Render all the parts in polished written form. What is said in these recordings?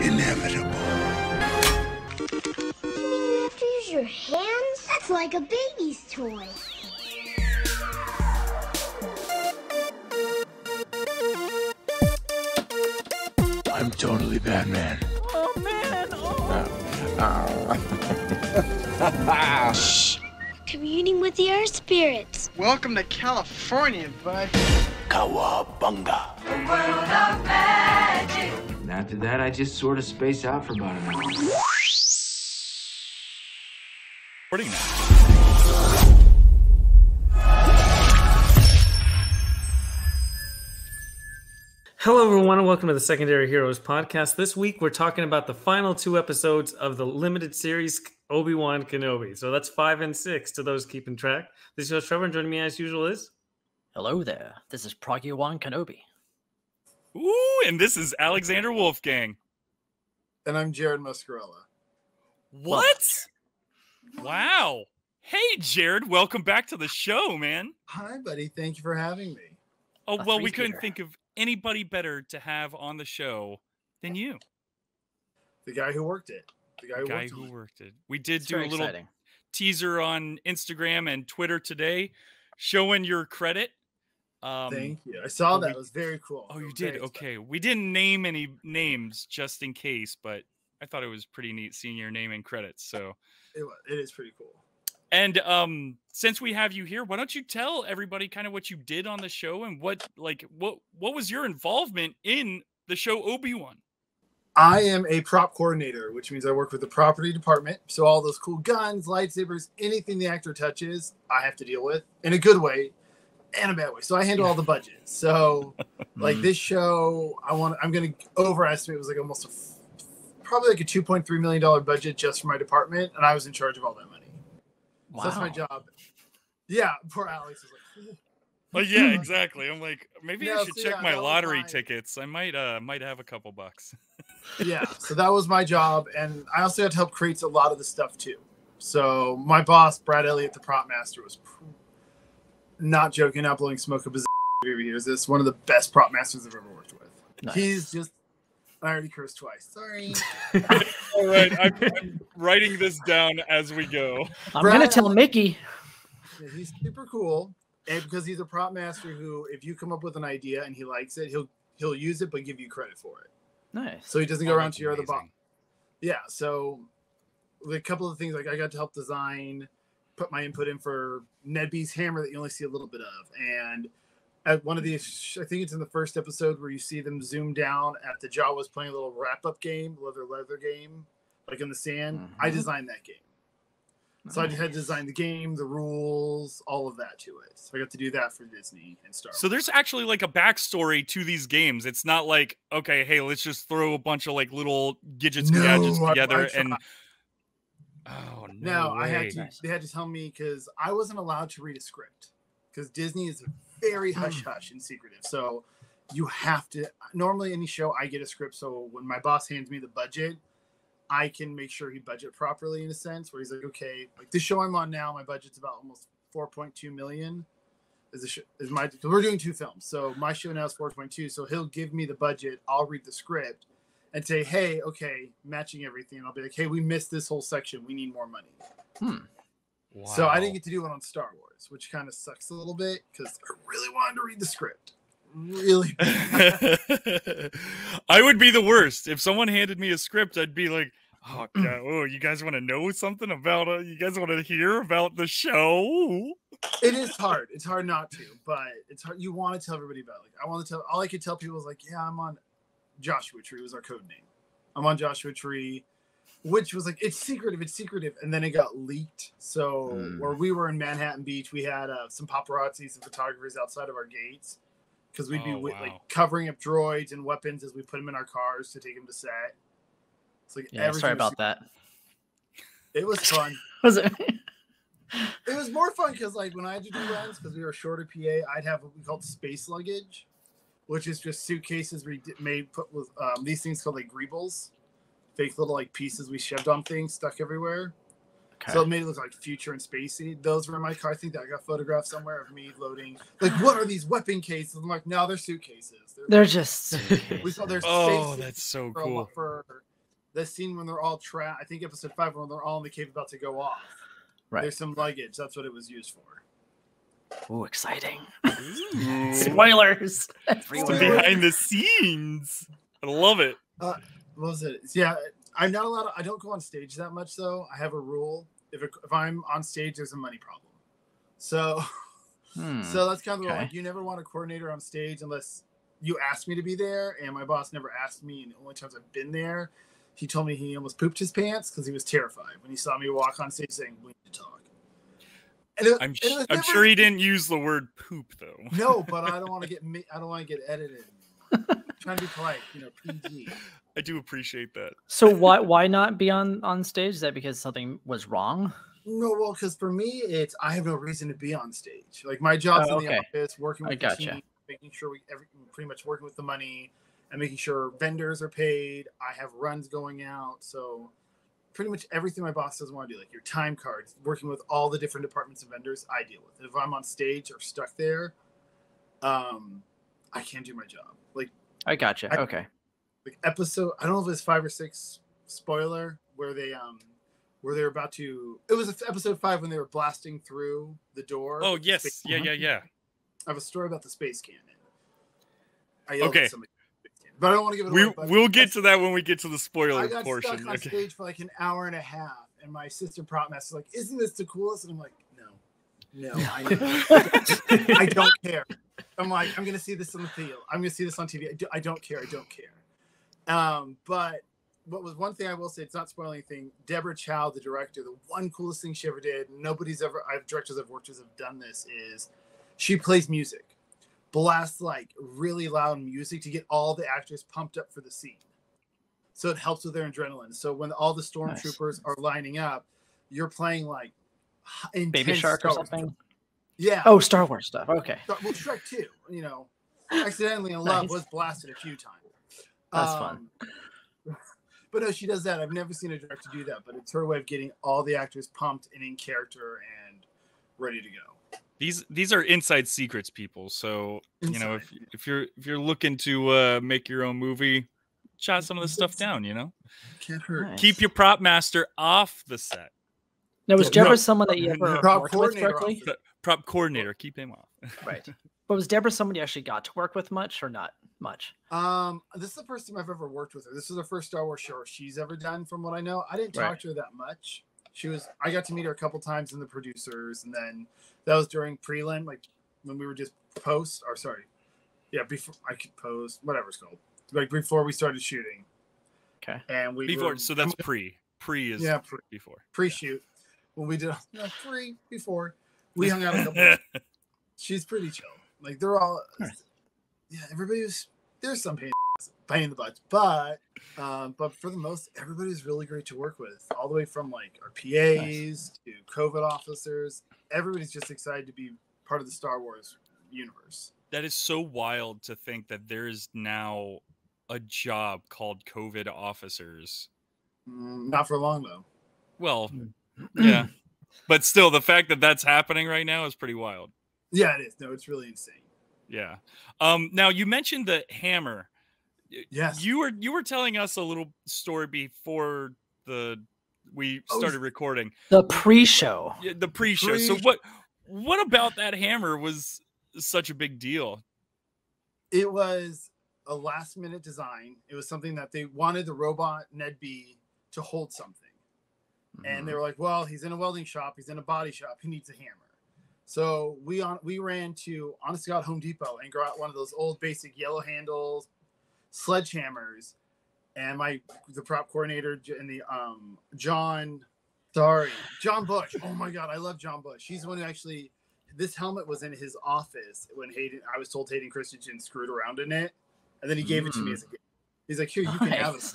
inevitable. You have to use your hands? That's like a baby's toy. I'm totally Batman. Oh, man. Shh. Communing with the earth spirits. Welcome to California, bud. Cowabunga. And after that, I just sort of space out for about an hour. Recording now. Hello, everyone, and welcome to the Secondary Heroes podcast. This week, we're talking about the final 2 episodes of the limited series Obi Wan Kenobi. So that's 5 and 6 to those keeping track. This is your host, Trevor, and joining me as usual is... Hello there. This is Obi Wan Kenobi. Ooh, and this is Alexander Wolfgang. And I'm Jared Muscarella. What? Wow. Hey, Jared, welcome back to the show, man. Hi, buddy. Thank you for having me. Oh, well, we couldn't think of anybody better to have on the show than you. The guy who worked it. The guy who worked it. We did do a little teaser on Instagram and Twitter today showing your credit. Thank you. I saw that. It was very cool. Oh, you did? Okay. We didn't name any names just in case, but I thought it was pretty neat seeing your name and credits. So it is pretty cool. And since we have you here, why don't you tell everybody kind of what you did on the show and what was your involvement in the show Obi-Wan? I am a prop coordinator, which means I work with the property department. So all those cool guns, lightsabers, anything the actor touches, I have to deal with in a good way and a bad way. So I handle all the budgets. So like this show, I'm going to overestimate. It was like almost probably like a $2.3 million budget just for my department. And I was in charge of all that money. Wow. So that's my job. Yeah, poor Alex was like, well, yeah, exactly. I'm like, maybe I should check my lottery tickets. I might have a couple bucks. Yeah, so that was my job, and I also had to help create a lot of the stuff too. So my boss, Brad Elliott, the prop master, was not joking, not blowing smoke up his over here. Is this one of the best prop masters I've ever worked with? Nice. He's just. I already cursed twice. Sorry. All right, I'm writing this down as we go. I'm going to tell Mickey. Yeah, he's super cool, and because he's a prop master who, if you come up with an idea and he likes it, he'll use it, but give you credit for it. Nice. So he doesn't go around to your other boss. Yeah. So a couple of things, like I got to help design, put my input in for Ned B's hammer that you only see a little bit of, and at one of these, I think it's in the first episode where you see them zoom down at the Jawas playing a little wrap-up game, leather game, like in the sand. Mm-hmm. I designed that game. So I just had to design the game, the rules, all of that to it. So I got to do that for Disney and Star Wars. So there's actually like a backstory to these games. It's not like, okay, hey, let's just throw a bunch of like little gadgets together and... Oh, no way. They had to tell me because I wasn't allowed to read a script because Disney is very hush-hush and secretive. So you have to... Normally, any show, I get a script. So when my boss hands me the budget, I can make sure he budget properly in a sense where he's like, okay, like this show I'm on now, my budget's about almost 4.2 million. We're doing 2 films. So my show now is 4.2. So he'll give me the budget. I'll read the script and say, hey, okay, matching everything. And I'll be like, hey, we missed this whole section. We need more money. Wow. So I didn't get to do it on Star Wars, which kind of sucks a little bit because I really wanted to read the script. Really bad. I would be the worst. If someone handed me a script, I'd be like, oh, God, you guys want to know something about it? You guys want to hear about the show? It is hard. It's hard not to, but it's hard. You want to tell everybody about it. Like, I want to tell, all I could tell people was like, yeah, I'm on Joshua Tree was our code name. I'm on Joshua Tree, which was like, it's secretive. And then it got leaked. So where we were in Manhattan Beach, we had some paparazzi, some photographers outside of our gates. Because we'd be like covering up droids and weapons as we put them in our cars to take them to set. It's like sorry about that. It was fun. Was it? It was more fun because like when I had to do runs, because we were short of PA, I'd have what we called space luggage, which is just suitcases put with these things called like greebles, fake little like pieces we shoved on things stuck everywhere. Okay. So it made it look like future and spacey. Those were in my car. I think that I got photographed somewhere of me loading. Like, what are these weapon cases? I'm like, no, they're suitcases. They're just suitcases. We call their that's so cool. the scene when they're all trapped. I think episode 5 when they're all in the cave about to go off. Right. There's some luggage. That's what it was used for. Ooh, exciting. Spoilers. The behind the scenes. I love it. What was it? Yeah, I'm not allowed. I don't go on stage that much though. I have a rule. If I'm on stage, there's a money problem. So, so that's kind of the rule. Like, you never want a coordinator on stage unless you ask me to be there. And my boss never asked me. And the only times I've been there, he told me he almost pooped his pants because he was terrified when he saw me walk on stage saying, "We need to talk." I'm sure he didn't use the word poop though. No, but I don't want to get edited. I'm trying to be polite, PG. I do appreciate that. So why not be on stage? Is that because something was wrong? No, well, because for me, I have no reason to be on stage. Like my job's in the office, working with the team, making sure pretty much working with the money and making sure vendors are paid. I have runs going out, so pretty much everything my boss doesn't want to do, like your time cards, working with all the different departments and vendors, I deal with. If I'm on stage or stuck there, I can't do my job. Like I gotcha. Okay. Like episode, I don't know if it was 5 or 6 spoiler where they're about to. It was episode 5 when they were blasting through the door. Oh yes, yeah. I have a story about the space cannon. Okay. But I don't want to give it away. We'll get to that when we get to the spoiler I got portion. stuck on stage for like an hour and a half, and my assistant prop master's like, "Isn't this the coolest?" And I'm like, "No, I don't care." I'm like, "I'm gonna see this on the field. I'm gonna see this on TV. I don't care. I don't care." But what was one thing I will say, it's not spoiling anything. Deborah Chow, the director, the one coolest thing she ever did. Directors I've worked with have done this. Is she plays music. Blast like really loud music to get all the actors pumped up for the scene. So it helps with their adrenaline. So when all the stormtroopers are lining up, you're playing like Baby Shark or something. Yeah. Oh, Star Wars stuff. Okay. Well, Shrek 2, Accidentally in Love was blasted a few times. That's fun. But no, she does that. I've never seen a director do that, but it's her way of getting all the actors pumped and in character and ready to go. These are inside secrets, people. So if you're looking to make your own movie, jot some of the stuff down. Can't hurt. Nice. Keep your prop master off the set. Now, was Deborah someone that you ever worked with directly? Prop coordinator, keep him off. Right. But was Deborah someone you actually got to work with much or not much? This is the first time I've ever worked with her. This is the first Star Wars show she's ever done, from what I know. I didn't talk to her that much. I got to meet her a couple times in the producers, and then that was during prelim, like when we were just before I could post, whatever it's called, like before we started shooting. Okay. And so that's pre is before pre-shoot. When we did before we hung out a couple. She's pretty chill. Like they're all, there's some pain in the butt, but for the most, everybody's really great to work with, all the way from like our PAs to COVID officers. Everybody's just excited to be part of the Star Wars universe. That is so wild to think that there is now a job called COVID officers. Not for long though. Well, yeah, but still, the fact that that's happening right now is pretty wild. Yeah, it is. No, it's really insane. Yeah. Now you mentioned the hammer. Yes. You were telling us a little story before we started recording. The pre-show. Yeah, the pre-show. So what about that hammer was such a big deal? It was a last-minute design. It was something that they wanted the robot Ned B to hold something. Mm-hmm. And they were like, well, he's in a welding shop, he's in a body shop, he needs a hammer. So we ran to, honest to God, Home Depot and got one of those old basic yellow handles sledgehammers, and the prop coordinator and the John Bush. Oh my God, I love John Bush. He's the one who actually, this helmet was in his office when I was told Hayden Christensen screwed around in it, and then he gave it to me as a gift. He's like, here, you can have it.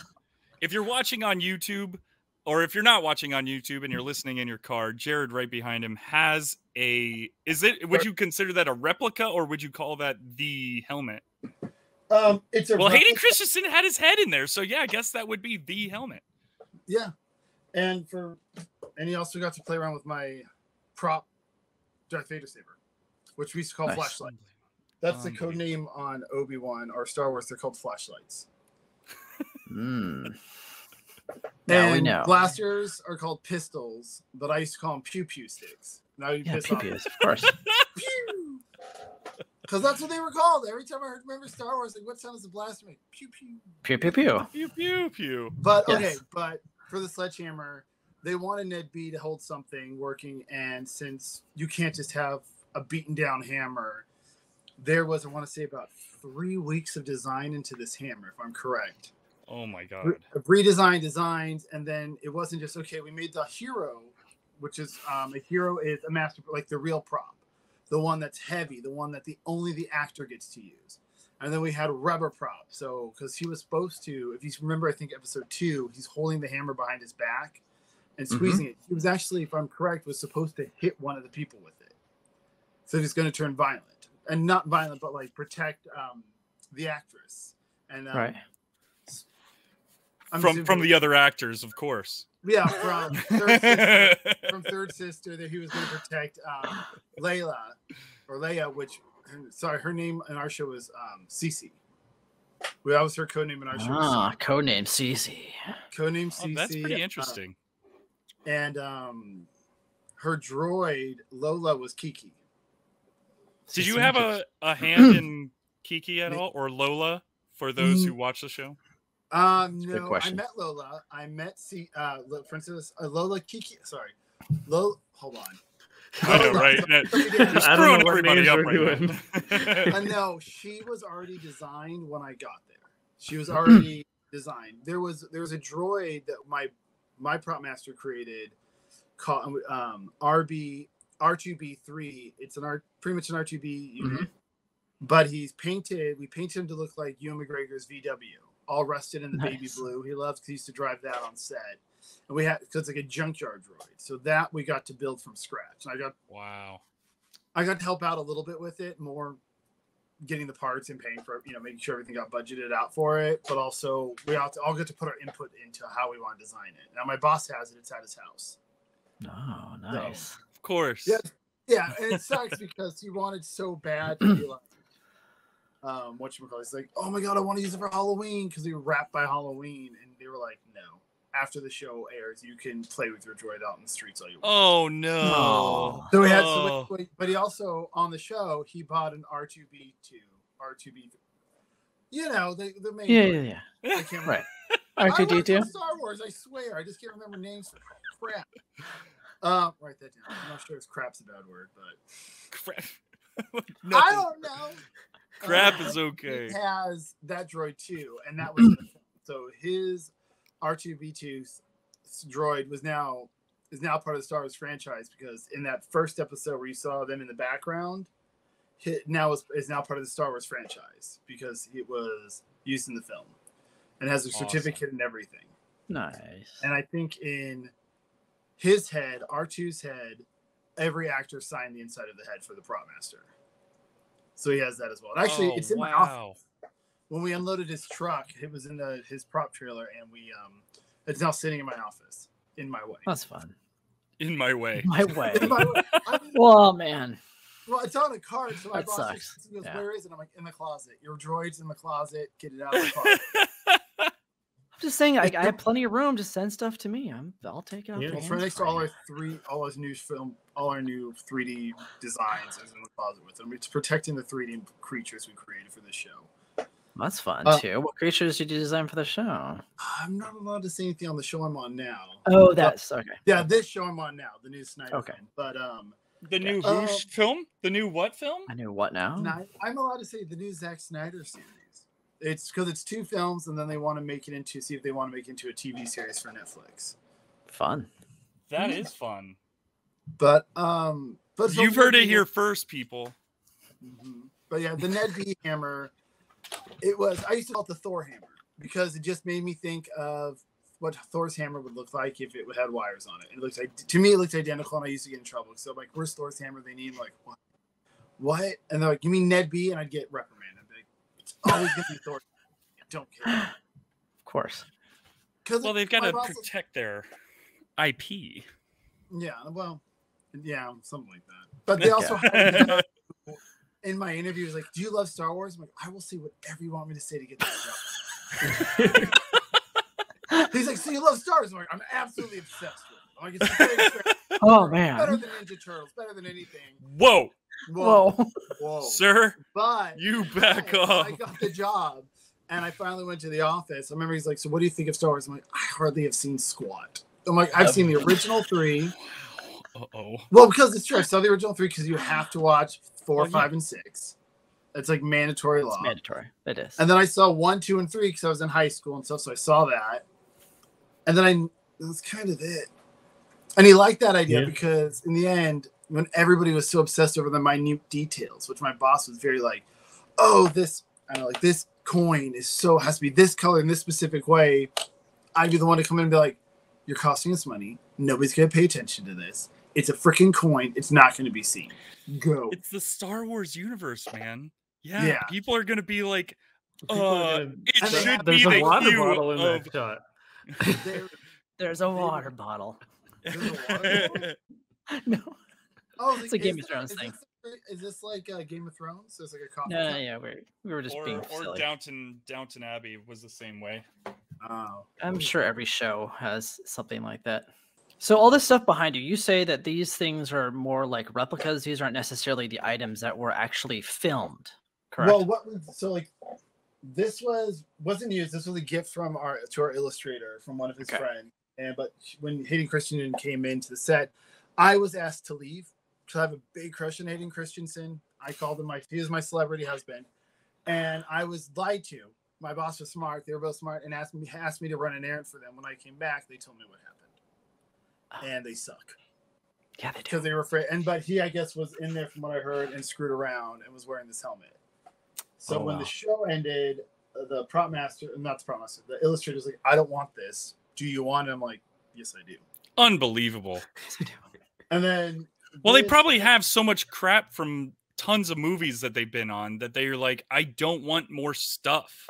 If you're watching on YouTube, or if you're not watching on YouTube and you're listening in your car, Jared right behind him has would you consider that a replica, or would you call that the helmet? It's a Hayden Christensen had his head in there, so yeah, I guess that would be the helmet. Yeah, and he also got to play around with my prop Darth Vader saber, which we used to call flashlight. That's the code name on Obi Wan or Star Wars. They're called flashlights. Now we And know. blasters are called pistols, but I used to call them pew pew sticks. Now you piss off. Pew-pews, of course. Pew! Because that's what they were called. Every time I remember Star Wars, like, what sound is the blaster make? Pew pew. Pew pew pew. Pew pew pew. But Yes. okay, but for the sledgehammer, they wanted Ned B to hold something working, and since you can't just have a beaten down hammer, there was, I want to say, about 3 weeks of design into this hammer, if I'm correct. Oh my god. Redesigned designs, and then it wasn't just okay. We made the hero, which is a hero is a master, like the real prop, the one that's heavy, the one that only the actor gets to use. And then we had rubber prop. So because he was supposed to, if you remember, I think episode 2, he's holding the hammer behind his back and squeezing it. He was actually, if I'm correct, was supposed to hit one of the people with it. So he's going to turn violent, and not violent, but like protect the actress. And Right. From the other actors, of course. Yeah, from Third Sister, that he was going to protect Layla, or Leia, which, sorry, her name in our show was Cece. That was her codename in our show. Ah, codename Cece. Codename Cece. Oh, that's pretty interesting. And her droid, Lola, was Kiki. Did you have a hand in Kiki at all, or Lola, for those who watch the show? No, I met Lola. I met for instance, Lola Kiki. Sorry, Lola. Hold on. I know, right? You're screwing everybody up right now. No, she was already designed when I got there. She was already designed. There was a droid that my prop master created called R2B3. It's pretty much an R2B unit, but we painted him to look like Ewan McGregor's VW. All rusted in the baby blue. He used to drive that on set. And we had, because it's like a junkyard droid. So that we got to build from scratch. And I got to help out a little bit with it, more getting the parts and paying for, making sure everything got budgeted out for it. But also we all get to put our input into how we want to design it. Now my boss has it. It's at his house. Oh, nice. So, of course. Yeah. And it sucks because he wanted so bad to be like, he's like, oh my god, I want to use it for Halloween, because we were wrapped by Halloween, and they were like, no, after the show airs, you can play with your droid out in the streets all you want. Oh no. So we had but he also, on the show, he bought an R2B2, the main Yeah. I can't remember. Right. R2D2. Star Wars, I swear, I just can't remember names. Crap. Write that down. I'm not sure if crap's a bad word, but Crap. I don't know. Crap is okay. He has that droid too, and that was so his R2B2 droid is now part of the Star Wars franchise, because in that first episode where you saw them in the background, is now part of the Star Wars franchise because it was used in the film and has a certificate and everything. Nice. And I think in his head, R2's head, every actor signed the inside of the head for the prop master. So he has that as well. And actually, it's in my office. When we unloaded his truck, it was in his prop trailer, and it's now sitting in my office, in my way. That's fun. In my way. My way. In my way. Well, man. Well, it's on a card, so my That boss sucks. goes, Yeah. where is it? I'm like, in the closet. Your droid's in the closet. Get it out of the closet. I'm just saying, I have plenty of room to send stuff to me. I'll take it out. Yeah. It's right next to all our new 3D designs is in the closet with them. It's protecting the 3D creatures we created for this show. That's fun too. What creatures did you design for the show? I'm not allowed to say anything on the show I'm on now. Oh, that's okay. Yeah, this show I'm on now, the new Snyder Okay. film. But The new Whoosh film? The new what film? I knew what now? I'm allowed to say the new Zack Snyder series. It's because it's 2 films, and then they want to make it into a TV series for Netflix. Fun. That is fun. But You've heard it here first, people. Mm-hmm. But yeah, the Ned B hammer. I used to call it the Thor hammer because it just made me think of what Thor's hammer would look like if it had wires on it. It looks like, to me, it looks identical, and I used to get in trouble. So like, where's Thor's hammer? They need like what? And they're like, you mean Ned B? And I'd get reprimanded. I'd be like, it's always gonna be Thor. I don't care. Of course. Well, they've got to protect their IP. Yeah, well, yeah, something like that. But they also had in my interviews, like, do you love Star Wars? I'm like, I will say whatever you want me to say to get this job. He's like, so you love Star Wars? I'm like, I'm absolutely obsessed with it. I'm like, it's great. Oh man, Better than Ninja Turtles, better than anything. Whoa, Whoa. sir, but you back off. I got the job, and I finally went to the office. I remember he's like, so what do you think of Star Wars? I'm like, I hardly have seen squat. I'm like, I've seen the original 3. Well, because it's true. I saw the original 3 because you have to watch 4, 5, and 6. It's like mandatory law. It's mandatory. It is. And then I saw 1, 2, and 3 because I was in high school and stuff. So I saw that. And then that's kind of it. And he liked that idea because in the end, when everybody was so obsessed over the minute details, which my boss was very like, oh, this, I don't know, like this coin has to be this color in this specific way. I'd be the one to come in and be like, you're costing us money. Nobody's going to pay attention to this. It's a freaking coin. It's not going to be seen. Go. It's the Star Wars universe, man. Yeah. People are going to be like, it should be a the water hue bottle in of... that shot. There's a water bottle. There's a water bottle? No. Oh, It's a Game of Thrones thing. Is this like Game of Thrones? So it's like a coffee No, cup? yeah, we were just being silly. Downton Abbey was the same way. Oh. I'm sure every show has something like that. So all this stuff behind you, you say that these things are more like replicas. These aren't necessarily the items that were actually filmed, correct? Well, this wasn't used. This was a gift from our illustrator from one of his friends. But when Hayden Christensen came into the set, I was asked to leave because I have a big crush on Hayden Christensen. I called him he was my celebrity husband, and I was lied to. My boss was smart. They were both smart, and asked me to run an errand for them. When I came back, they told me what happened, and they suck. Yeah, they do. Because they were afraid. But he, I guess, was in there from what I heard and screwed around and was wearing this helmet. So when the show ended, the the illustrator's like, I don't want this. Do you want it? I'm like, yes, I do. Unbelievable. And then... Well, they probably have so much crap from tons of movies that they've been on that they're like, I don't want more stuff.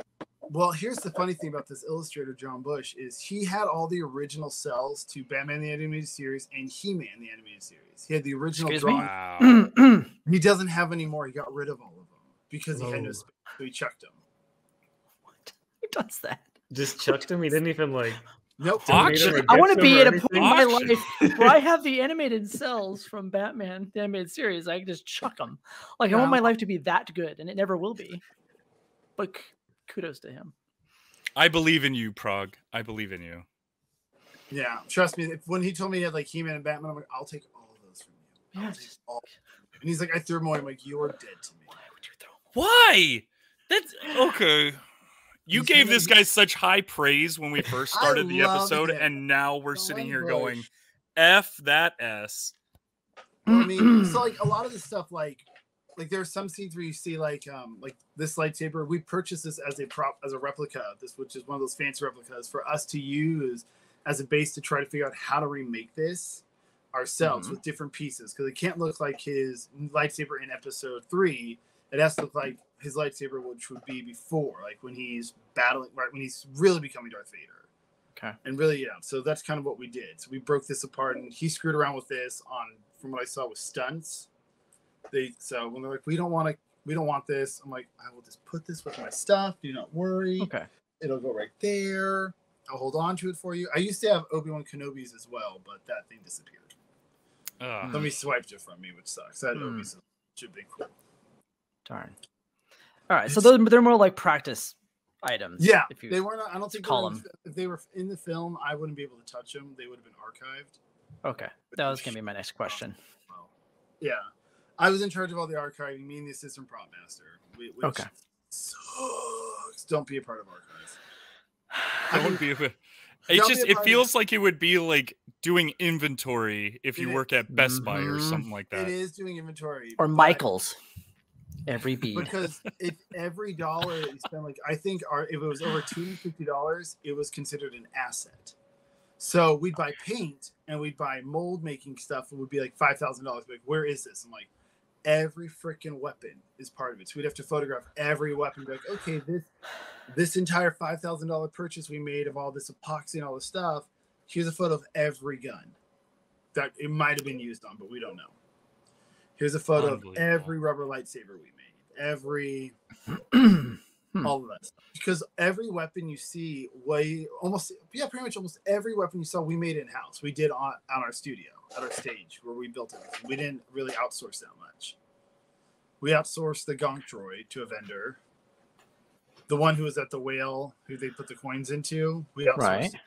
Well, here's the funny thing about this illustrator, John Bush, is he had all the original cells to Batman the Animated Series and He-Man the Animated Series. He had the original drawing. Wow. He doesn't have any more. He got rid of all of them because he had no space, so he chucked them. What? Who does that? Just chucked him? He didn't even like... Nope. Auction. I want to be at a point in my Auction. life where I have the animated cells from Batman, the animated series. I can just chuck them. Like, I want my life to be that good, and it never will be. But kudos to him. I believe in you, Prague. I believe in you. Yeah, trust me. When he told me he had like He-Man and Batman, I'm like, I'll take all of those from you. Yeah, I'll take all. And he's like, I threw them away. I'm like, you're dead to me. Why would you throw? Why? That's okay. You gave this guy such high praise when we first started the episode, and now we're sitting here going, F that S. Well, I mean, so like a lot of the stuff, like there are some scenes where you see like this lightsaber. We purchased this as a prop, as a replica of this, which is one of those fancy replicas for us to use as a base to try to figure out how to remake this ourselves with different pieces, because it can't look like his lightsaber in episode 3. It has to look like his lightsaber, which would be before, like when he's battling, right when he's really becoming Darth Vader. Okay. And really, yeah. So that's kind of what we did. So we broke this apart, and he screwed around with this from what I saw, with stunts. So when they're like, we don't want this, I'm like, I will just put this with my stuff. Do not worry. Okay. It'll go right there. I'll hold on to it for you. I used to have Obi Wan Kenobi's as well, but that thing disappeared. Somebody swiped it from me, which sucks. That Obi's should be cool. Darn. All right, so they're more like practice items. Yeah, if you they weren't. I don't think call them. If they were in the film, I wouldn't be able to touch them. They would have been archived. Okay, that was gonna be my next question. Yeah, I was in charge of all the archiving. Me and the assistant prop master. Which sucks. Don't be a part of archives. It feels like it would be like doing inventory if you work at Best Buy or something like that. It is doing inventory. Or Michael's. Every bead. Because if every dollar that you spend, like I think if it was over $250, it was considered an asset. So we'd buy paint and we'd buy mold making stuff. It would be like $5,000. Like, where is this? I'm like, every freaking weapon is part of it. So we'd have to photograph every weapon. Be like, okay, this entire $5,000 purchase we made of all this epoxy and all this stuff. Here's a photo of every gun that it might have been used on, but we don't know. Here's a photo of every rubber lightsaber we made. Every All of that stuff. Because every weapon you see, pretty much almost every weapon you saw, we made in-house. We did on our studio, at our stage, where we built everything. We didn't really outsource that much. We outsourced the gonk droid to a vendor. The one who was at the whale, who they put the coins into, we outsourced. It.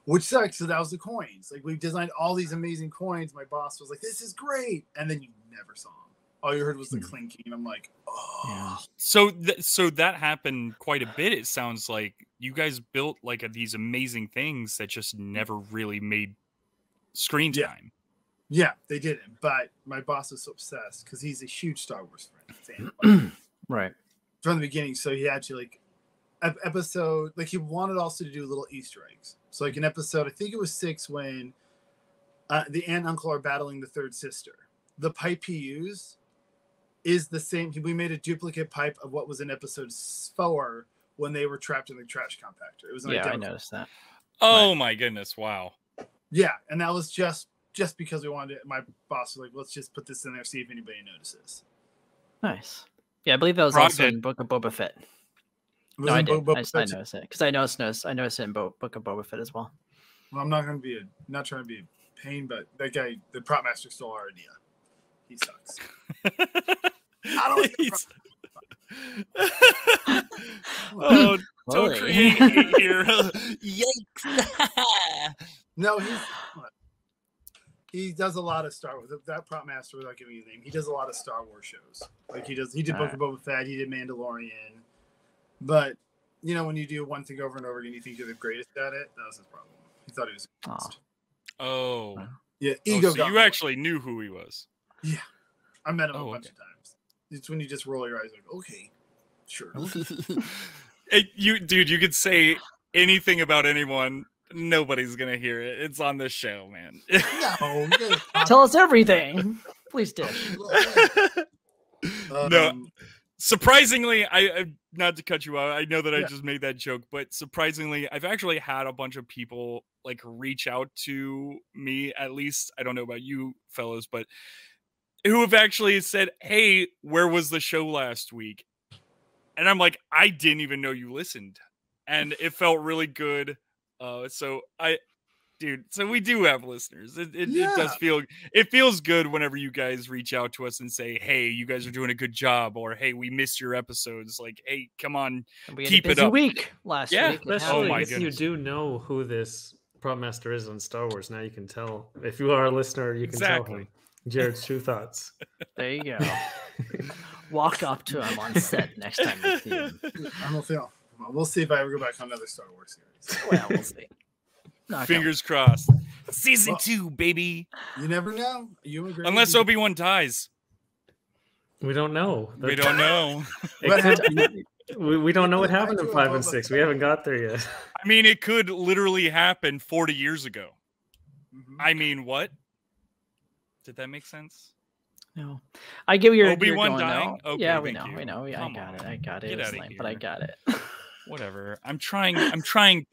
Which sucks, so that was the coins. Like, we designed all these amazing coins. My boss was like, this is great. And then you never saw them. All you heard was the clinking, and I'm like, oh. Yeah. So that happened quite a bit. It sounds like you guys built like these amazing things that just never really made screen time. Yeah, they didn't. But my boss was so obsessed because he's a huge Star Wars fan. Right. From the beginning, so he had to like episode, like he wanted also to do little Easter eggs. So like an episode, I think it was 6, when the aunt and uncle are battling the third sister. The pipe he used is the same. We made a duplicate pipe of what was in episode 4 when they were trapped in the trash compactor. It was I noticed that. Oh my goodness! Wow. Yeah, and that was just because we wanted it. My boss was like, "Let's just put this in there, see if anybody notices." Nice. Yeah, I believe that was also in Book of Boba Fett. No, I did. I noticed it because I noticed it in Book of Boba Fett as well. Well, I'm not trying to be a pain, but that guy, the prop master, stole our idea. He sucks. Oh, don't create hate here. Yikes. No, he does a lot of Star Wars. That prop master, without giving you a name, he does a lot of Star Wars shows. Like he did Book of Boba Fett, he did Mandalorian. But you know, when you do one thing over and over again, you think you're the greatest at it. That was his problem. He thought he was the best. Oh. Yeah, ego. So you actually knew who he was. Yeah. I met him a bunch of times. It's when you just roll your eyes like, okay, sure. Hey, you could say anything about anyone. Nobody's going to hear it. It's on this show, man. No. Tell us everything. Please, Dish. No. Surprisingly, I not to cut you out. I know that I just made that joke, but surprisingly, I've actually had a bunch of people like reach out to me, at least. I don't know about you fellows, but who have actually said, "Hey, where was the show last week?" And I'm like, I didn't even know you listened. And it felt really good. So we do have listeners. It does feels good whenever you guys reach out to us and say, "Hey, you guys are doing a good job," or "Hey, we missed your episodes." Like, "Hey, come on, keep it up." Week last week. Especially if you do know who this prop master is on Star Wars. Now you can tell. If you are a listener, you can tell him Jared's true thoughts. There you go. Walk up to him on set next time you see him. I don't feel. We'll see if I ever go back on another Star Wars series. Well, we'll see. Fingers crossed. Season 2, baby. You never know. Unless Obi-Wan dies. We don't know. We don't know. We don't know what happened in 5 and 6. We haven't got there yet. I mean, it could literally happen 40 years ago. Mm-hmm. I mean, what? Did that make sense? No. I give you Obi-Wan dying? Okay, yeah, we know. I got it. It was lame, but I got it. Whatever. I'm trying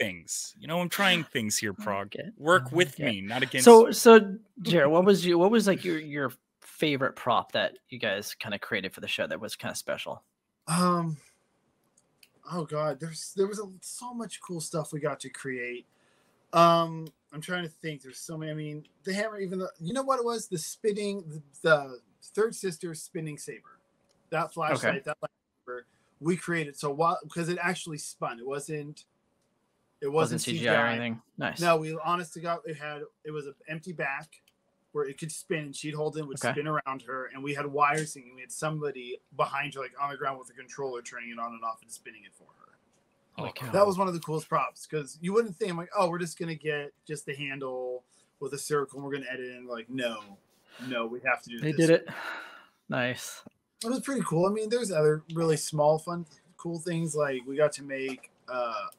things. I'm trying things here, Prague. Work with me, not against me. So Jared, what was like your favorite prop that you guys kind of created for the show that was kind of special? Oh God, there was so much cool stuff we got to create. I'm trying to think. There's so many. I mean, the hammer, you know what it was? The spinning, the third sister spinning saber. That flashlight, that lightsaber, we created. So because it actually spun. It wasn't CGI or anything. Nice. No, honest to God, it was an empty back where it could spin, and she'd hold it, would spin around her, and we had wires and we had somebody behind her, like on the ground with a controller, turning it on and off and spinning it for her. That was one of the coolest props, because you wouldn't think, like, oh, we're just gonna get just the handle with a circle and we're gonna edit in. Like, no, we have to do this. They did it. Nice. It was pretty cool. I mean, there's other really small, fun, cool things. Like, we got to make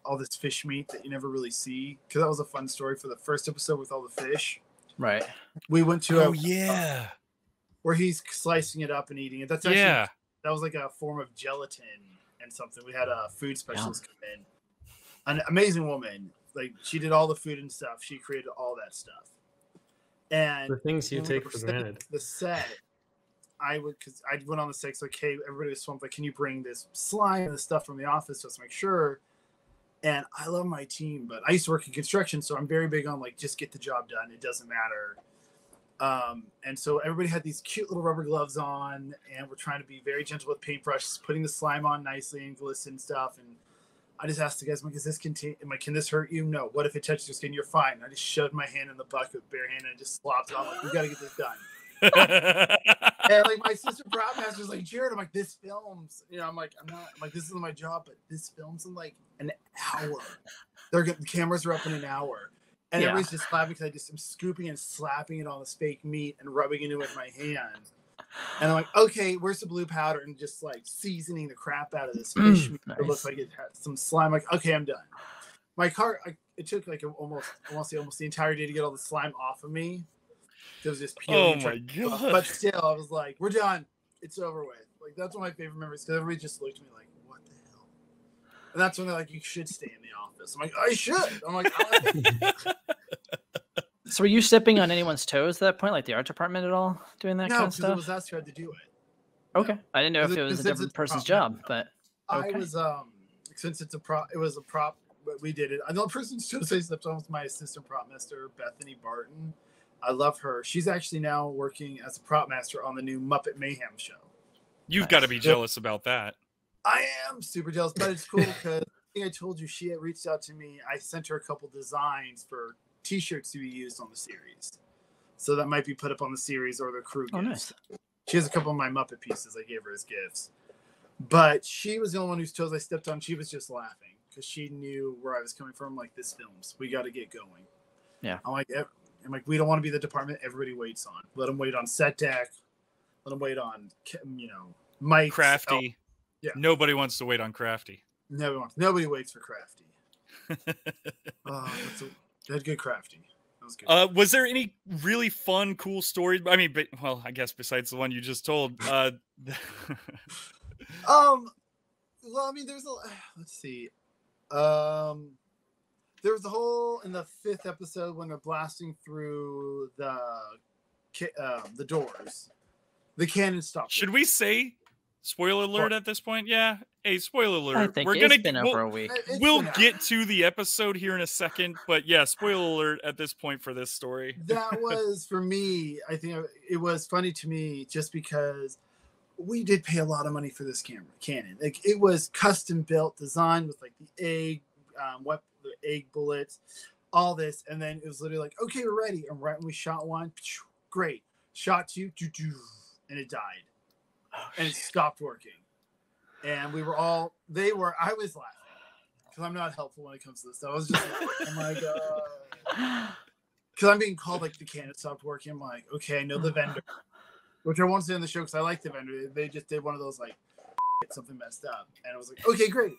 all this fish meat that you never really see, because that was a fun story for the first episode with all the fish. Right. We went to where he's slicing it up and eating it. That's actually that was like a form of gelatin and something. We had a food specialist come in, an amazing woman. Like, she did all the food and stuff. She created all that stuff. And the things you take for granted. The set, because I went on the six, like, hey, everybody was swamped. Like, can you bring this slime and this stuff from the office just to make sure? And I love my team, but I used to work in construction, so I'm very big on like just get the job done. It doesn't matter. And so everybody had these cute little rubber gloves on, and we're trying to be very gentle with paintbrushes, putting the slime on nicely and glisten stuff. And I just asked the guys, I'm like, can this hurt you? No. What if it touches your skin? You're fine. And I just shoved my hand in the bucket with bare hand and just slopped it on. Like, we got to get this done. And like my assistant prop master's like, Jared, I'm like, this films. You know, I'm like, this isn't my job, but this films in like an hour. The cameras are up in an hour. And everybody's just laughing because I just am scooping and slapping it on this fake meat and rubbing it in with my hand. And I'm like, okay, where's the blue powder? And just like seasoning the crap out of this fish meat. Nice. It looks like it had some slime. Like, okay, I'm done. My car, it took like almost the entire day to get all the slime off of me. It was just peeling. Oh my god! But still, I was like, we're done. It's over with. Like, that's one of my favorite memories because everybody just looked at me like, what the hell? And that's when they're like, you should stay in the office. I'm like, I should. I'm like, So were you stepping on anyone's toes at that point, like the art department at all, doing that kind of stuff? No, because it was us who had to do it. Okay. No. I didn't know if it was a different person's job, but okay. I was, since it was a prop, but we did it. I know the person who stepped on was my assistant prop master, Bethany Barton. I love her. She's actually now working as a prop master on the new Muppet Mayhem show. You've got to be jealous about that. I am super jealous, but it's cool because I think I told you she had reached out to me. I sent her a couple designs for T-shirts to be used on the series, so that might be put up on the series or the crew gifts. Nice. She has a couple of my Muppet pieces I gave her as gifts, but she was the only one whose toes I stepped on. She was just laughing because she knew where I was coming from. Like, this films, we got to get going. Yeah, I'm like, we don't want to be the department everybody waits on. Let them wait on set deck. Let them wait on, Mike. Crafty. Yeah. Nobody wants to wait on Crafty. Nobody waits for Crafty. They had good Crafty. That was good. Was there any really fun, cool stories? I mean, I guess besides the one you just told. Well, I mean, there's let's see. There was a whole in the 5th episode when they're blasting through the doors. The cannon stopped. Should we say spoiler alert at this point? Yeah. Hey, spoiler alert. I think it's been over a week. We'll get to the episode here in a second, but yeah, spoiler alert at this point for this story. That was, for me, I think it was funny to me just because we did pay a lot of money for this cannon. Like, it was custom built, designed with like the egg bullets, all this, and then it was literally like, okay, we're ready. And right when we shot one, great. Shot two, and it died. And it stopped working. And I was laughing because I'm not helpful when it comes to this stuff. I was just like, oh my god. Because I'm being called like the cannon stopped working. I'm like, okay, I know the vendor, which I won't say on the show because I like the vendor. They just did one of those like something messed up. And I was like, okay, great.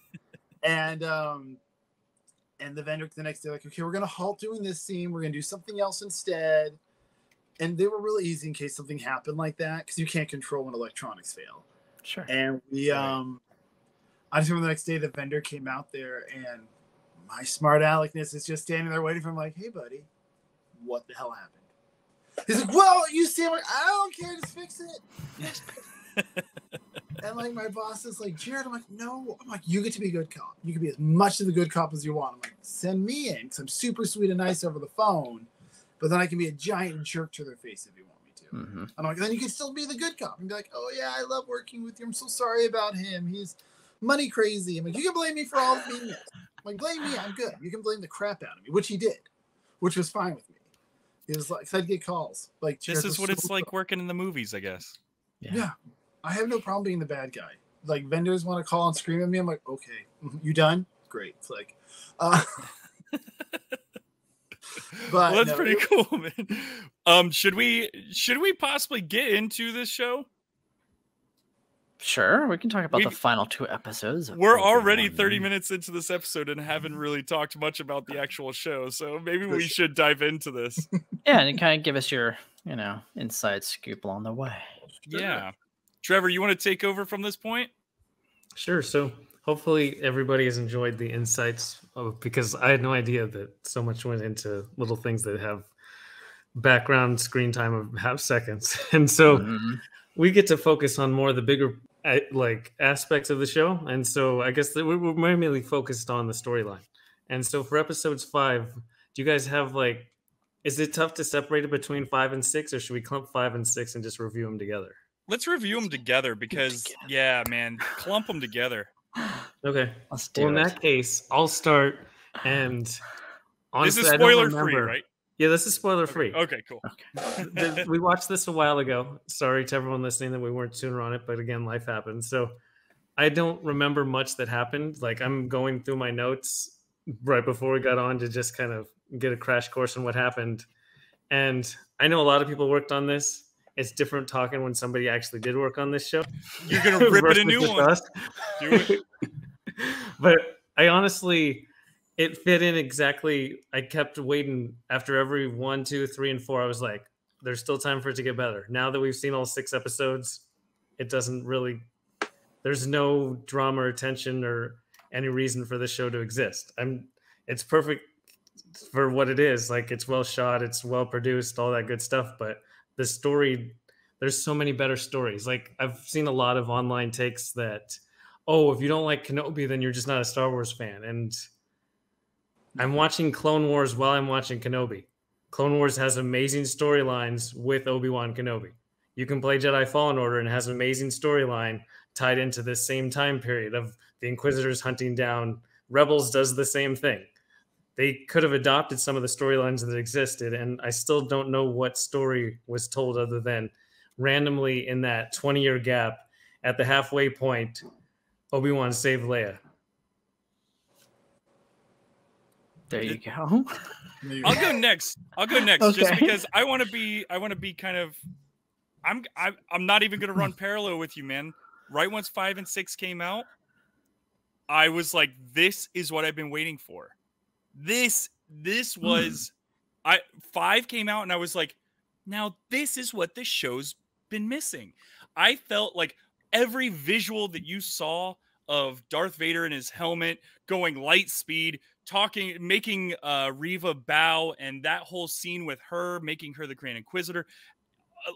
And the vendor the next day, like, okay, we're going to halt doing this scene. We're going to do something else instead. And they were really easy in case something happened like that because you can't control when electronics fail. Sure. And we, I just remember the next day the vendor came out there and my smart aleckness is just standing there waiting for him like, hey, buddy, what the hell happened? He's like, well, you see, I'm like, I don't care, just fix it. And like my boss is like, Jared, I'm like, no. I'm like, you get to be a good cop. You can be as much of the good cop as you want. I'm like, send me in because I'm super sweet and nice over the phone, but then I can be a giant jerk to their face if you want me to. Mm-hmm. I'm like, then you can still be the good cop and be like, oh yeah, I love working with you. I'm so sorry about him. He's money crazy. I'm like, you can blame me for all the meanness. I'm like, blame me. I'm good. You can blame the crap out of me, which he did, which was fine with me. It was like, I'd get calls. Like, this is what it's like working in the movies, I guess. Yeah. I have no problem being the bad guy. Like, vendors want to call and scream at me. I'm like, okay, you done? Great. Click. But well, that's pretty cool, man. Should we possibly get into this show? Sure, we can talk about the final 2 episodes. We're already 30 minutes into this episode and haven't really talked much about the actual show, so maybe we should dive into this. Yeah, and kind of give us your, inside scoop along the way. Yeah. Trevor, you want to take over from this point? Sure. So hopefully everybody has enjoyed the insights because I had no idea that so much went into little things that have background screen time of half seconds. And so we get to focus on more of the bigger like aspects of the show, and so I guess we're mainly focused on the storyline. And so for episodes 5, do you guys have like, is it tough to separate it between 5 and 6, or should we clump 5 and 6 and just review them together? Let's review them together because, yeah, man, clump them together. Okay. Let's do well, in it. that case, I'll start. And honestly, this is spoiler free, right? Yeah, this is spoiler free. Okay, cool. We watched this a while ago. Sorry to everyone listening that we weren't sooner on it, but again, life happened. So I don't remember much that happened. Like, I'm going through my notes right before we got on to just kind of get a crash course on what happened. And I know a lot of people worked on this. It's different talking when somebody actually did work on this show. You're gonna rip it a new one. Do it. But I honestly, it fit in exactly. I kept waiting after every 1, 2, 3, and 4. I was like, there's still time for it to get better. Now that we've seen all 6 episodes, it doesn't really, there's no drama or tension or any reason for this show to exist. It's perfect for what it is. Like, it's well shot, it's well produced, all that good stuff. But the story, there's so many better stories. Like, I've seen a lot of online takes that, oh, if you don't like Kenobi, then you're just not a Star Wars fan. And I'm watching Clone Wars while I'm watching Kenobi. Clone Wars has amazing storylines with Obi Wan Kenobi. You can play Jedi Fallen Order and it has an amazing storyline tied into this same time period of the Inquisitors hunting down Rebels. Does the same thing. They could have adopted some of the storylines that existed, and I still don't know what story was told other than randomly in that 20-year gap at the halfway point, Obi-Wan saved Leia. There you go. I'll go next. Okay. Just because I want to be kind of. I'm not even gonna run parallel with you, man. Right once 5 and 6 came out, I was like, this is what I've been waiting for. This was 5 came out and I was like, now this is what this show's been missing. I felt like every visual that you saw of Darth Vader in his helmet going light speed, talking, making Reva bow, and that whole scene with her making her the Grand Inquisitor,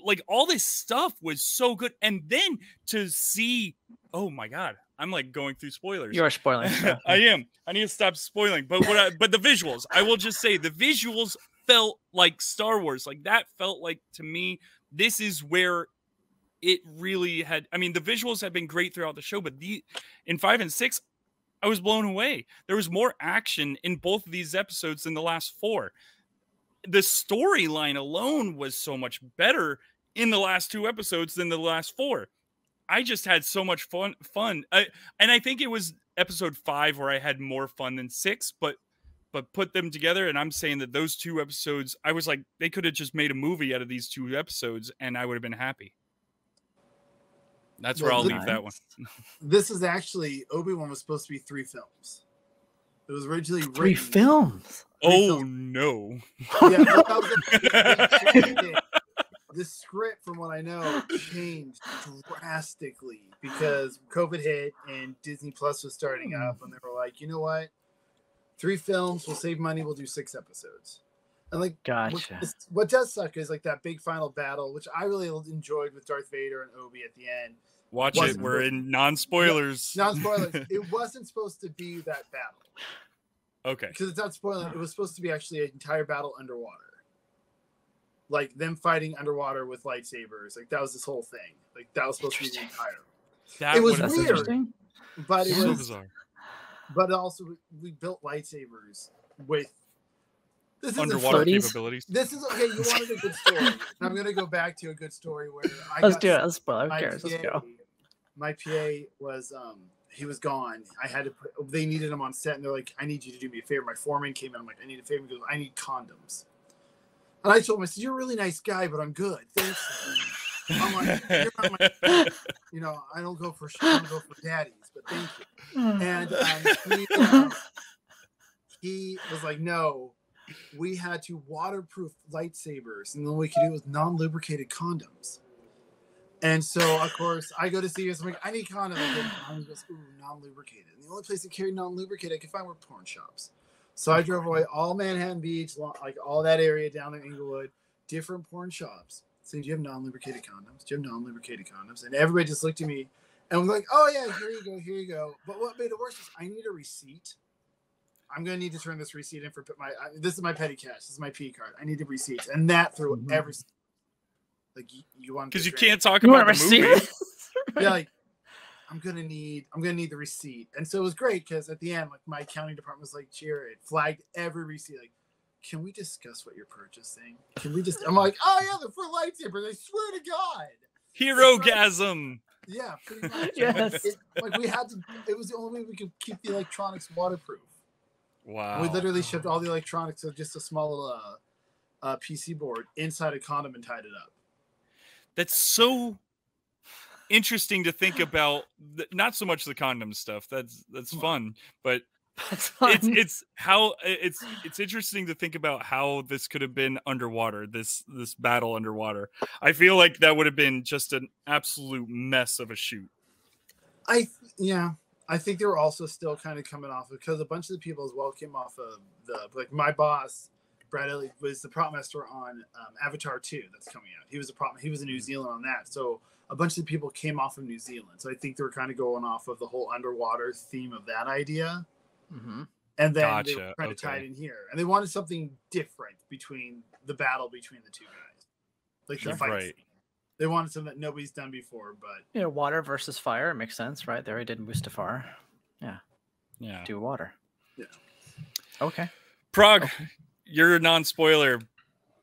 like all this stuff was so good. And then to see, oh my God, I'm like going through spoilers. You are spoiling stuff. I am. I need to stop spoiling. But but the visuals, I will just say the visuals felt like Star Wars. Like that felt like, to me, this is where it really had. I mean, the visuals have been great throughout the show, but in 5 and 6, I was blown away. There was more action in both of these episodes than the last 4. The storyline alone was so much better in the last 2 episodes than the last 4. I just had so much fun. And I think it was episode 5 where I had more fun than 6, but put them together. And I'm saying that those 2 episodes, I was like, they could have just made a movie out of these 2 episodes and I would have been happy. That's where I'll leave that one. This is actually, Obi-Wan was supposed to be 3 films. It was originally 3 films. No. Yeah, the script, from what I know, changed drastically because COVID hit and Disney Plus was starting up, and they were like, you know what? 3 films, we'll save money, we'll do 6 episodes. And like, gotcha. What does suck is like that big final battle, which I really enjoyed with Darth Vader and Obi at the end. Watch it. We're in non-spoilers. Non-spoilers. It wasn't supposed to be that battle. Okay. Because it's not spoiling. It was supposed to be actually an entire battle underwater. Like them fighting underwater with lightsabers. Like that was this whole thing. Like that was supposed to be the entire. It was weird. But it was bizarre. But also we built lightsabers with underwater capabilities. This is okay. You wanted a good story. And I'm gonna go back to a good story where let's do it. Let's spoil. Who cares? Let's go. My PA was he was gone. I had to they needed him on set, and they're like, I need you to do me a favor. My foreman came in. I'm like, I need a favor. He goes, I need condoms. And I told him, I said, you're a really nice guy, but I'm good. Thanks. I'm like, you're not my, you know, I don't go for daddies, but thank you. And he was like, no, we had to waterproof lightsabers, and the only way we could do it was non-lubricated condoms. And so, of course, I go to see us. I'm like, I need condoms. And he goes, ooh, non-lubricated. And the only place that carried non-lubricated I could find were porn shops. So I drove away all Manhattan Beach, like all that area down in Inglewood, different porn shops. saying, "Do you have non-lubricated condoms? Do you have non-lubricated condoms?" And everybody just looked at me, and was like, "Oh yeah, here you go, here you go." But what made it worse is I need a receipt. I'm gonna need to turn this receipt in for my. This is my petty cash. This is my P card. I need a receipt, and that through every. Like you want because you can't talk about the movie. Yeah, like I'm gonna need the receipt, and so it was great because at the end, like my accounting department was like, Jared flagged every receipt. Like, can we discuss what you're purchasing? Can we just? I'm like, oh yeah, they're for lightsabers. I swear to God. Hero-gasm. Yeah, pretty much. Yes. Like we had to. It was the only way we could keep the electronics waterproof. Wow. And we literally shipped all the electronics to just a small PC board inside a condom and tied it up. That's so interesting to think about. Not so much the condom stuff. That's fun, but That's fun. it's interesting to think about how this could have been underwater. This battle underwater. I feel like that would have been just an absolute mess of a shoot. I think they were also still kind of coming off because a bunch of the people as well came off of like my boss, Brad Elliott, was the prop master on Avatar 2 that's coming out. He was in New Zealand on that. So a bunch of the people came off of New Zealand. So I think they were kind of going off of the whole underwater theme of that idea. Mm-hmm. And then they were trying to tie it in here. And they wanted something different between the battle between the two guys. Like the fight. Right. They wanted something that nobody's done before, but water versus fire, it makes sense, right? They already did Mustafar. Yeah. Do water. Yeah. Okay. Prague, you're a non-spoiler.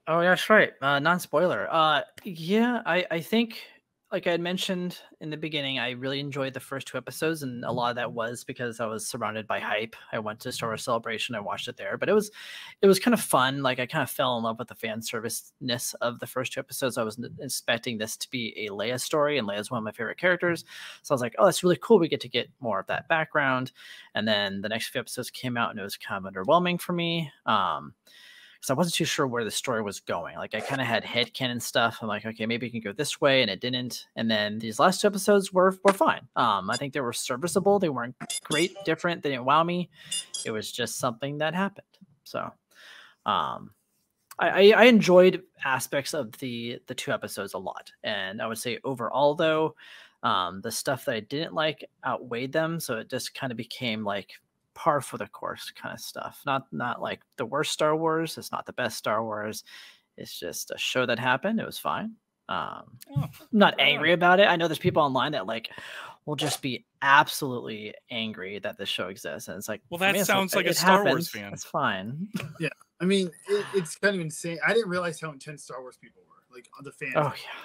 Oh, yeah, that's right. Non-spoiler. Yeah, I think, like I had mentioned in the beginning, I really enjoyed the first 2 episodes, and a lot of that was because I was surrounded by hype. I went to Star Wars Celebration, I watched it there, but it was kind of fun. Like I kind of fell in love with the fan service-ness of the first 2 episodes. I was expecting this to be a Leia story, and Leia's one of my favorite characters. So I was like, oh, that's really cool. We get to get more of that background. And then the next few episodes came out, and it was kind of underwhelming for me. So I wasn't too sure where the story was going. Like I kind of had headcanon stuff. I'm like, okay, maybe it can go this way, and it didn't. And then these last 2 episodes were fine. I think they were serviceable. They weren't great, different. They didn't wow me. It was just something that happened. So I enjoyed aspects of the 2 episodes a lot. And I would say overall, though, the stuff that I didn't like outweighed them. So it just kind of became like par for the course kind of stuff. Not like the worst Star Wars. It's not the best Star Wars. It's just a show that happened. It was fine. I'm not angry about it. I know there's people online that like will just be absolutely angry that this show exists, and it's like, well, that sounds like a Star Wars fan. It's fine. Yeah, I mean, it's kind of insane. I didn't realize how intense Star Wars people were, like the fans. Oh yeah.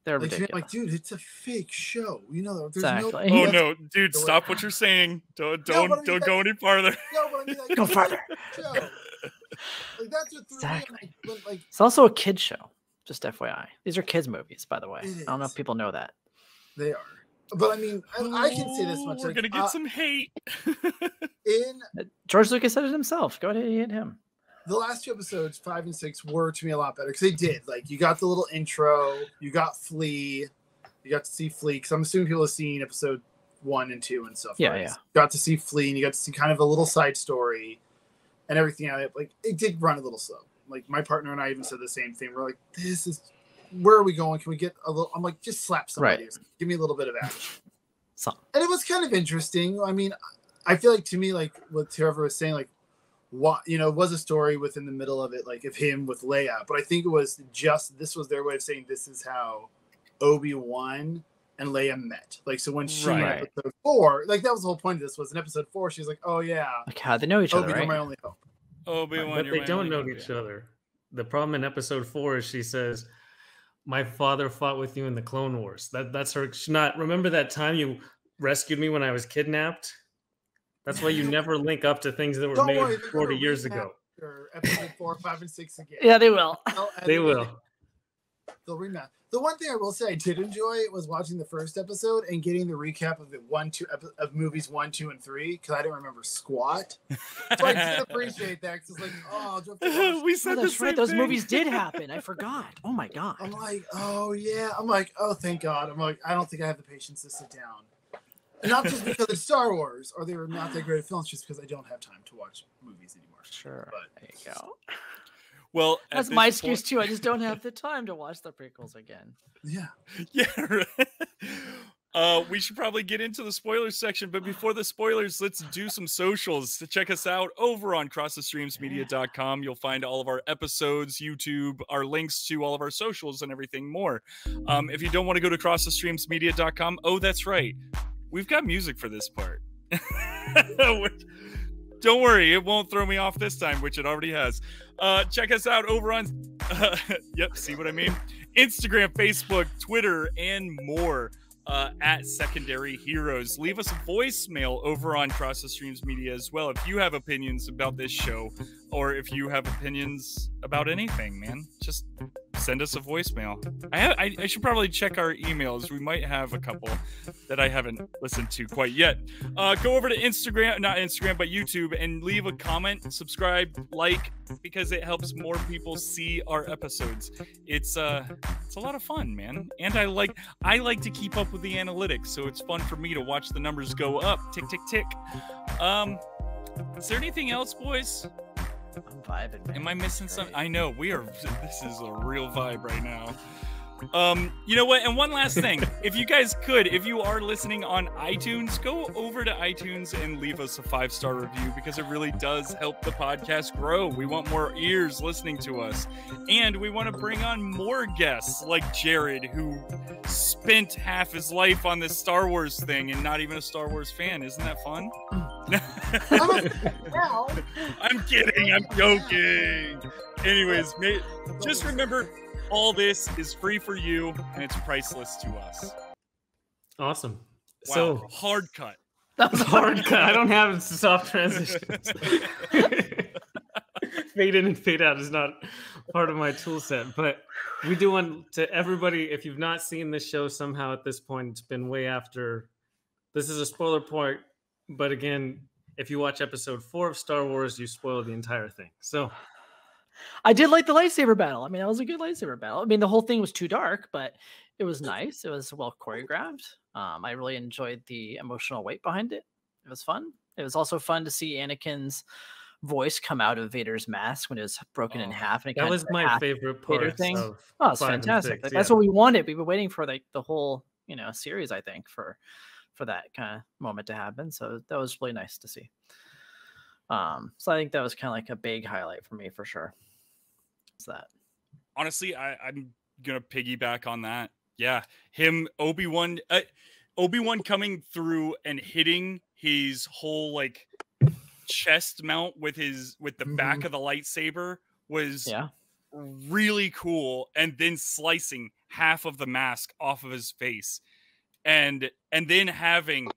They're ridiculous. Like, dude, it's a fake show. You know, there's exactly. Oh no, dude, stop what you're saying. Don't go any farther. No, but I mean, like, go farther. Like that's what exactly. Like, it's also a kid show. Just FYI, these are kids movies, by the way. I don't know if people know that. They are, but I mean, I can say this much. We're gonna get some hate. George Lucas said it himself. Go ahead and hit him. The last 2 episodes, 5 and 6, were to me a lot better because they did. Like, you got the little intro, you got Flea, you got to see Flea. Because I'm assuming people have seen episode 1 and 2 and stuff. Yeah, right? yeah. Got to see Flea, and you got to see kind of a little side story and everything out of it. Like, it did run a little slow. Like, my partner and I even said the same thing. We're like, where are we going? Can we get a little? I'm like, just slap somebody. Right. Give me a little bit of action. And it was kind of interesting. I mean, I feel like to me, like what whoever was saying, like, what, you know, was a story within the middle of it, like of him with Leia, but I think it was just, this was their way of saying this is how Obi Wan and Leia met. Like, so when she in episode 4, like that was the whole point of this, was in episode 4 she's like, oh yeah, like how they know each other, right? My only hope. Obi-Wan, but they don't know each other. The problem in episode 4 is she says, my father fought with you in the Clone Wars. That's her. She's not, remember that time you rescued me when I was kidnapped? That's why you never link up to things that were made 40 years ago. Episode 4, 5, and 6 again. Yeah, they will. They will. They'll remap. The one thing I will say I did enjoy was watching the first episode and getting the recap of of movies 1, 2, and 3 because I didn't remember squat. So I did appreciate that because it's like, oh, we said that's right. Those movies did happen. I forgot. Oh my god. I'm like, oh yeah. I'm like, oh thank God. I'm like, I don't think I have the patience to sit down. And not just because it's Star Wars or they were not that great at films, just because I don't have time to watch movies anymore. Sure. But there you go. Well, that's my excuse too. I just don't have the time to watch the prequels again. Yeah. Yeah. We should probably get into the spoilers section, but before the spoilers, let's do some socials. To check us out over on crossthestreamsmedia.com. You'll find all of our episodes, YouTube, our links to all of our socials and everything more. If you don't want to go to crossthestreamsmedia.com, oh, that's right. We've got music for this part. Don't worry, it won't throw me off this time, which it already has. Check us out over on, yep, see what I mean? Instagram, Facebook, Twitter, and more. At Secondary Heroes. Leave us a voicemail over on Cross the Streams Media as well if you have opinions about this show, or if you have opinions about anything, man. Just send us a voicemail. I should probably check our emails. We might have a couple that I haven't listened to quite yet. Go over to Instagram, not Instagram, but YouTube, and leave a comment, subscribe, like, because it helps more people see our episodes. It's a lot of fun, man. And I like to keep up with the analytics, so it's fun for me to watch the numbers go up. Tick, tick, tick. Is there anything else, boys? I'm vibing, man. Am I missing something? I know this is a real vibe right now. You know what? And one last thing, if you guys could, if you are listening on iTunes, go over to iTunes and leave us a 5-star review, because it really does help the podcast grow. We want more ears listening to us, and we want to bring on more guests like Jared, who spent half his life on this Star Wars thing and not even a Star Wars fan. Isn't that fun? I'm kidding. I'm joking. Anyways, just remember, all this is free for you, and it's priceless to us. Awesome. Wow, So hard cut. That was hard cut. I don't have soft transitions. Fade in and fade out is not part of my tool set, but we do want to everybody, if you've not seen this show somehow at this point, it's been way after. This is a spoiler point, but again, if you watch episode 4 of Star Wars, you spoil the entire thing. So I did like the lightsaber battle. I mean, that was a good lightsaber battle. I mean, the whole thing was too dark, but it was nice. It was well choreographed. I really enjoyed the emotional weight behind it. It was fun. It was also fun to see Anakin's voice come out of Vader's mask when it was broken in half. And it that was my favorite part thing. of Oh, it's fantastic. 6, like, that's what we wanted. We've been waiting for like the whole, series, I think, for that kind of moment to happen. So that was really nice to see. So I think that was kind of like a big highlight for me, for sure. It's that. Honestly, I'm gonna piggyback on that. Yeah, Obi-Wan coming through and hitting his whole like chest mount with the back of the lightsaber was really cool, and then slicing half of the mask off of his face, and then having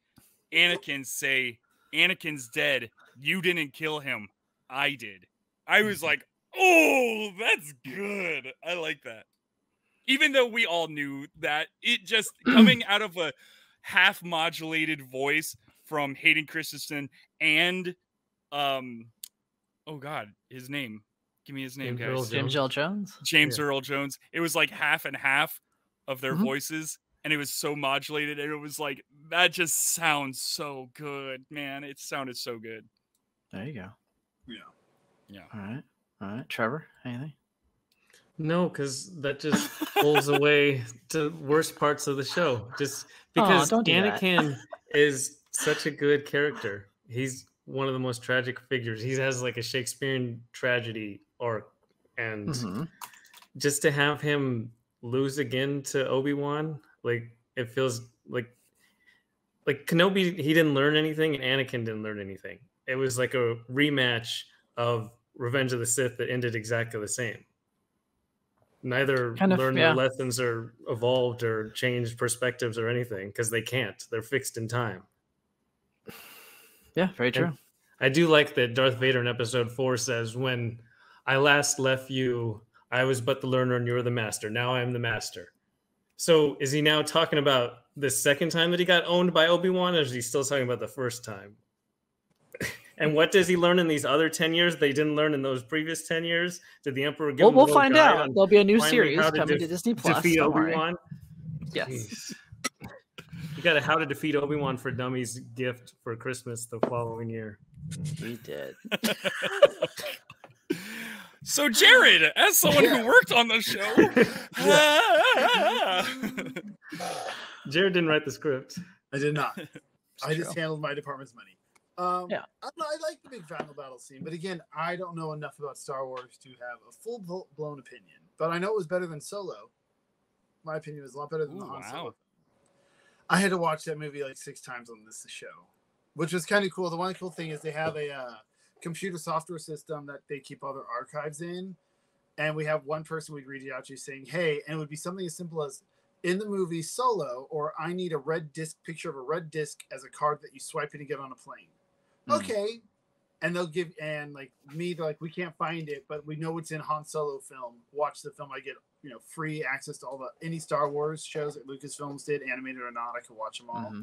Anakin say, "Anakin's dead. You didn't kill him. I did." I was like, oh, that's good. I like that. Even though we all knew that, it just coming out of a half modulated voice from Hayden Christensen and oh God, his name. Give me his name, guys. James Earl Jones. James Earl Jones. It was like half and half of their voices, and it was so modulated, and it was like, that just sounds so good, man. It sounded so good. There you go. Yeah. All right. Trevor, anything? No, because that just pulls away to worst parts of the show. Just because Anakin is such a good character. He's one of the most tragic figures. He has like a Shakespearean tragedy arc, and just to have him lose again to Obi-Wan, like, it feels like Kenobi, he didn't learn anything, and Anakin didn't learn anything. It was like a rematch of Revenge of the Sith that ended exactly the same. Neither learned their lessons or evolved or changed perspectives or anything, because they can't. They're fixed in time. Yeah, very true. And I do like that Darth Vader in episode 4 says, "When I last left you, I was but the learner and you were the master. Now I am the master." So is he now talking about the second time that he got owned by Obi-Wan, or is he still talking about the first time? And what does he learn in these other 10 years they didn't learn in those previous 10 years? Did the Emperor give him we'll find out. There'll be a new series coming to Disney Plus. Defeat Obi-Wan? Yes. Jeez. You got a How to Defeat Obi-Wan for Dummies gift for Christmas the following year. We did. So, Jared, as someone who worked on the show, Jared didn't write the script. I did not. I just handled my department's money. I like the big final battle scene, but again, I don't know enough about Star Wars to have a full-blown opinion. But I know it was better than Solo. My opinion was a lot better than the Han Solo. I had to watch that movie like 6 times on this show, which was kind of cool. The one cool thing is they have a computer software system that they keep all their archives in, and we have one person we'd read it out to saying, "Hey," and it would be something as simple as, "In the movie Solo," or "I need a red disc picture of a red disc as a card that you swipe in to get on a plane." Okay, and they'll give they're like, "We can't find it, but we know it's in Han Solo film. Watch the film. I get free access to any Star Wars shows that Lucasfilms did, animated or not. I could watch them all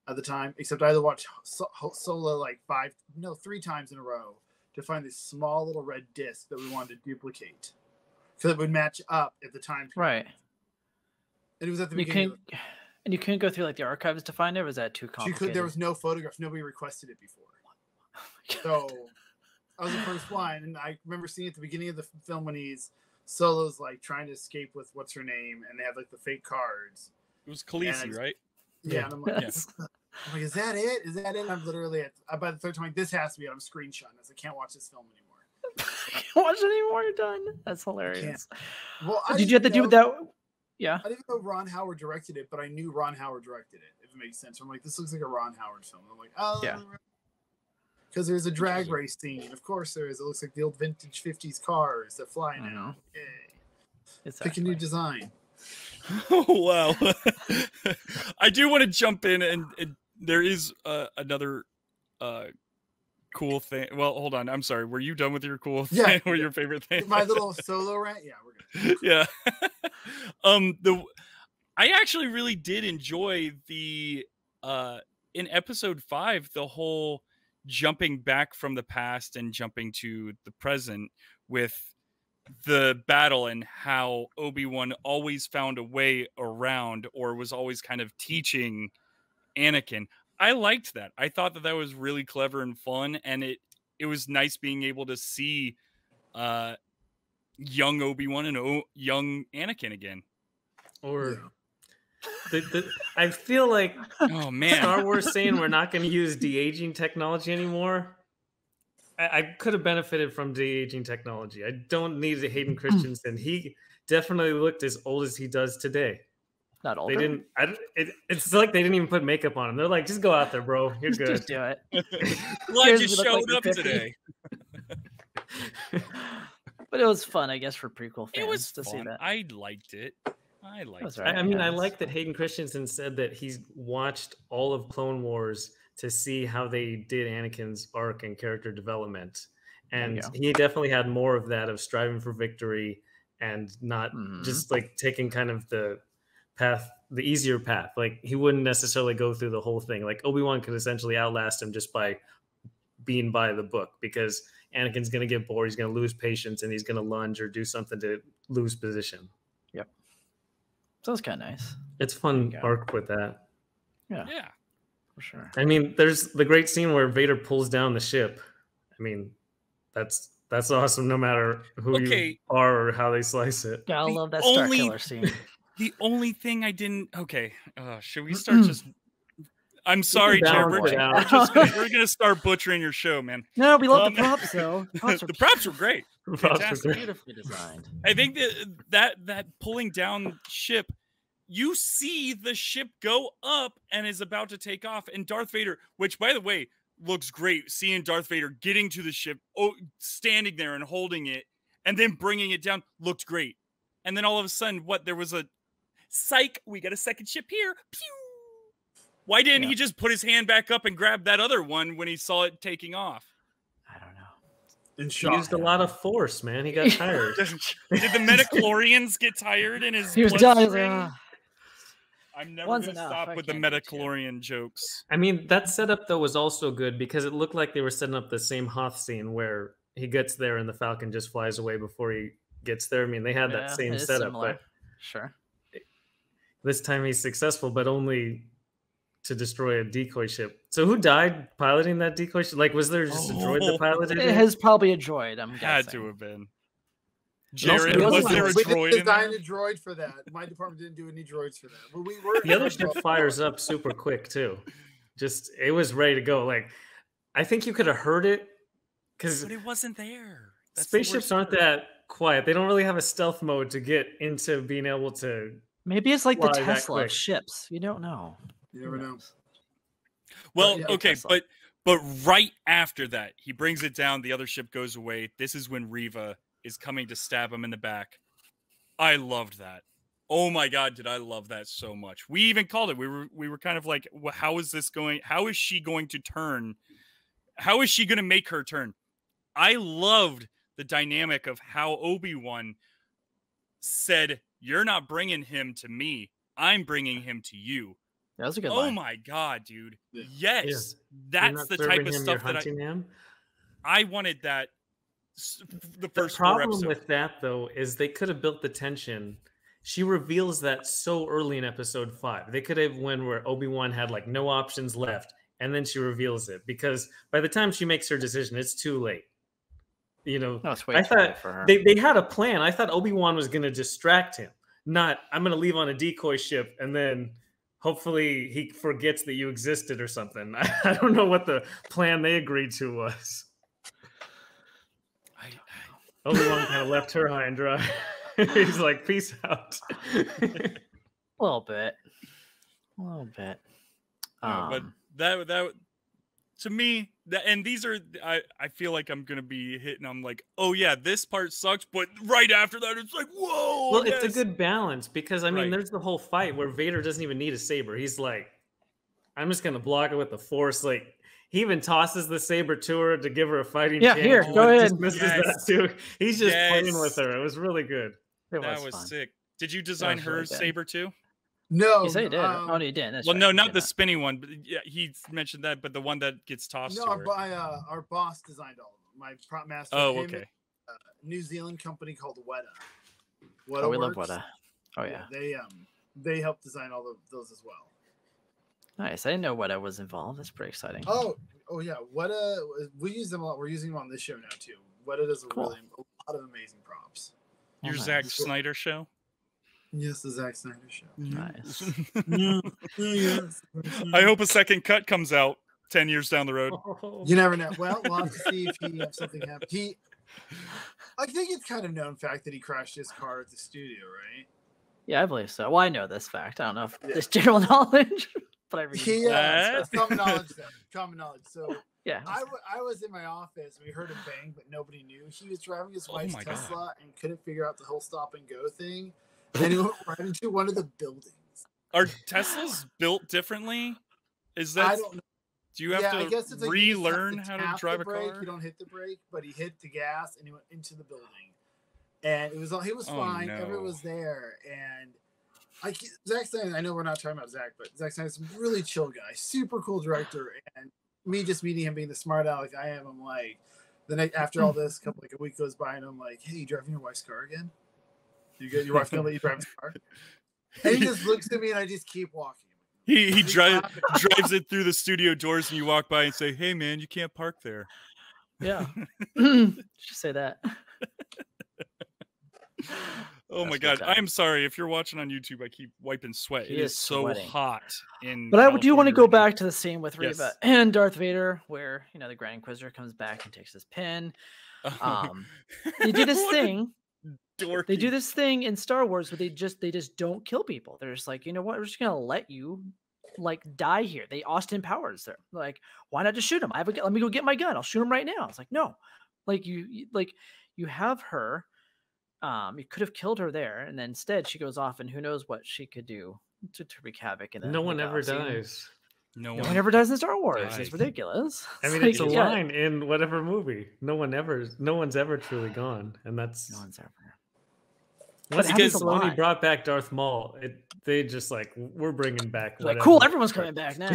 at the time, except I had to watch Solo like 3 times in a row to find this small little red disc that we wanted to duplicate so it would match up at the time period. Right. And it was at the beginning. And you couldn't go through like the archives to find it. Or was that too complicated? There was no photographs. Nobody requested it before. So I was the first one, and I remember seeing at the beginning of the film when Solo's like trying to escape with what's her name, and they have like the fake cards. It was Khaleesi, right? Yeah, and I'm like, I'm like, is that it? Is that it? I'm literally by the third time, like, this has to be it. I'm screenshotting this. I can't watch this film anymore. I can't watch it anymore. You're done. That's hilarious. Well, did you have to do that? Yeah. I didn't know Ron Howard directed it, but I knew Ron Howard directed it, if it makes sense. I'm like, this looks like a Ron Howard film. I'm like, oh, yeah. Because there's a drag race scene. Of course there is. It looks like the old vintage 50s cars that fly now. Yay. Pick a new design. Oh, wow. I do want to jump in, and there is another cool thing. Well, hold on. I'm sorry. Were you done with your cool thing or your favorite thing? My little solo rant? Yeah, we're good. Yeah. I actually really did enjoy the in episode 5, the whole jumping back from the past and jumping to the present with the battle, and how Obi-Wan always found a way around, or was always kind of teaching Anakin. I liked that. I thought that was really clever and fun, and it was nice being able to see young Obi-Wan and young Anakin again. Or I feel like Star Wars saying we're not going to use de-aging technology anymore. I could have benefited from de-aging technology. I don't need a Hayden Christensen. He definitely looked as old as he does today. Not older. They didn't. It's like they didn't even put makeup on him. They're like, just go out there, bro. You're good. Just do it. Glad you showed up today. But it was fun, I guess, for prequel fans. It was to fun. see that. I liked it. I liked it. Right. I mean, I like that Hayden Christensen said that he's watched all of Clone Wars to see how they did Anakin's arc and character development. And he definitely had more of that, of striving for victory and not just like taking kind of the easier path. Like, he wouldn't necessarily go through the whole thing. Like, Obi-Wan could essentially outlast him just by being by the book, because Anakin's going to get bored. He's going to lose patience, and he's going to lunge or do something to lose position. Yep. So it's kind of nice. It's fun arc with that. Yeah. Yeah. For sure. I mean, there's the great scene where Vader pulls down the ship. I mean, that's awesome, no matter who you are or how they slice it. Yeah, I love that Star Killer scene. The only thing I didn't... Okay, should we start just... I'm sorry, Jared. We're going to start butchering your show, man. No, we love the props, though. The props were great. Fantastic. Beautifully designed. I think that pulling down ship, you see the ship go up and is about to take off, and Darth Vader, which, by the way, looks great, seeing Darth Vader getting to the ship, standing there and holding it, and then bringing it down, looked great. And then all of a sudden, there was a psych, we got a second ship here. Pew! Why didn't he just put his hand back up and grab that other one when he saw it taking off? I don't know. He used a lot of force, man. He got tired. Did the Metachlorians get tired in his He was bloodstream? I'm never going to stop with the Metachlorian jokes. I mean, that setup, though, was also good because it looked like they were setting up the same Hoth scene where he gets there and the Falcon just flies away before he gets there. I mean, they had that same setup. Similar. But sure. This time he's successful, but only to destroy a decoy ship. So who died piloting that decoy ship? Like, was there just a droid that piloted it? It has probably a droid, I'm guessing. Had to have been. Jared, was there a We droid didn't in there? design a droid for that. My department didn't do any droids for that. But we were The other ship fires up super quick too. Just it was ready to go. Like I think you could have heard it because But it wasn't there. That's the spaceships worst aren't part. that quiet. They don't really have a stealth mode to get into being able to. Maybe it's like the Fly that Tesla quick. of ships. You don't know. You never know. Well, yeah, okay, Tesla. but right after that, he brings it down. The other ship goes away. This is when Reva is coming to stab him in the back. I loved that. Oh my god, did I love that so much? We even called it. We were kind of like, well, how is this going? How is she going to turn? How is she going to make her turn? I loved the dynamic of how Obi-Wan said, "You're not bringing him to me. I'm bringing him to you." That was a good Oh line. my god, dude! Yeah. Yes, You're that's not the serving type of him, stuff you're that hunting him. I wanted. That the The first 4 problem episodes. with that though is they could have built the tension. She reveals that so early in episode 5. They could have went where Obi-Wan had like no options left, and then she reveals it because by the time she makes her decision, it's too late. You know, No, it's way I too late thought for her. they had a plan. I thought Obi-Wan was going to distract him, not I'm going to leave on a decoy ship and then hopefully he forgets that you existed or something. I don't know what the plan they agreed to was. Obi-Wan kind of left her high and dry. He's like, peace out. A little bit. But that to me, and these are I feel like I'm gonna be hitting. I'm like, oh yeah, this part sucks, but right after that, it's like, whoa. Well, yes. it's a good balance because I mean, Right. there's the whole fight where Vader doesn't even need a saber. He's like, I'm just gonna block it with the Force. Like he even tosses the saber to her to give her a fighting Yeah, chance. here, and go ahead. dismisses Yes. that too. He's just playing Yes. with her. It was really good. It That was fun. sick. Did you design was her really good. saber too? No. You say you did. um, Oh, no, you didn't. That's Well, right. no, You not did the spinning one, but yeah, he mentioned that, but the one that gets tossed No, to her. our boss designed all of them. My prop master. Oh, him okay. and a New Zealand company called Weta. Oh, we love Works. Weta. Oh yeah. They helped design all of those as well. Nice. I didn't know Weta was involved. That's pretty exciting. Oh yeah, Weta. We use them a lot. We're using them on this show now too. Weta does a Cool. lot of amazing props. Your nice. Zack Snyder show. Yes, the Zack Snyder show. Nice. Yes. I hope a second cut comes out 10 years down the road. You never know. Well, we'll have to see if something happens. I think it's kind of known fact that he crashed his car at the studio, right? Yeah, I believe so. Well, I know this fact. I don't know if this general knowledge, but I read. It's common knowledge. Though. Common knowledge. So Yeah. I was in my office. We heard a bang, but nobody knew. He was driving his Oh wife's my God. Tesla and couldn't figure out the whole stop and go thing. And he went right into one of the buildings. Are Teslas built differently? Is I that? don't know. Do you have I guess to it's like you just have relearn how to tap drive the a brake. car? You don't hit the brake, but he hit the gas and he went into the building. And he was Oh, fine. no. Everyone was there. And Zack Snyder, I know we're not talking about Zack, but Zack Snyder's a really chill guy, super cool director. And me just meeting him being the smart aleck I am, I'm like, the night after all this, a week goes by, and I'm like, hey, you driving your wife's car again? You good? Your wife's gonna let you drive his car? And he just looks at me, and I just keep walking. He drives it through the studio doors, and you walk by and say, "Hey, man, you can't park there." Yeah. Should say that. Oh my That's god! good time. I'm sorry if you're watching on YouTube. I keep wiping sweat. He It is is so sweating. hot in. But I do want to California go right now. back to the scene with Reva Yes. and Darth Vader, where the Grand Inquisitor comes back and takes his pin. They do this What a thing. dorky. They do this thing in Star Wars where they just don't kill people. They're just like, you know what? We're just gonna let you die here. They Austin Powers there. Like, why not just shoot him? Let me go get my gun. I'll shoot him right now. It's like, no, you have her. You could have killed her there, and then instead she goes off, and who knows what she could do to wreak havoc. No one ever dies. No No one ever dies in Star Wars. dies. It's ridiculous. I mean, it's a yeah, line in whatever movie. No one's ever truly gone, and that's No one's ever. once having because the Filoni line- brought back Darth Maul, they just we're bringing back. Like, whatever. cool, everyone's coming back now.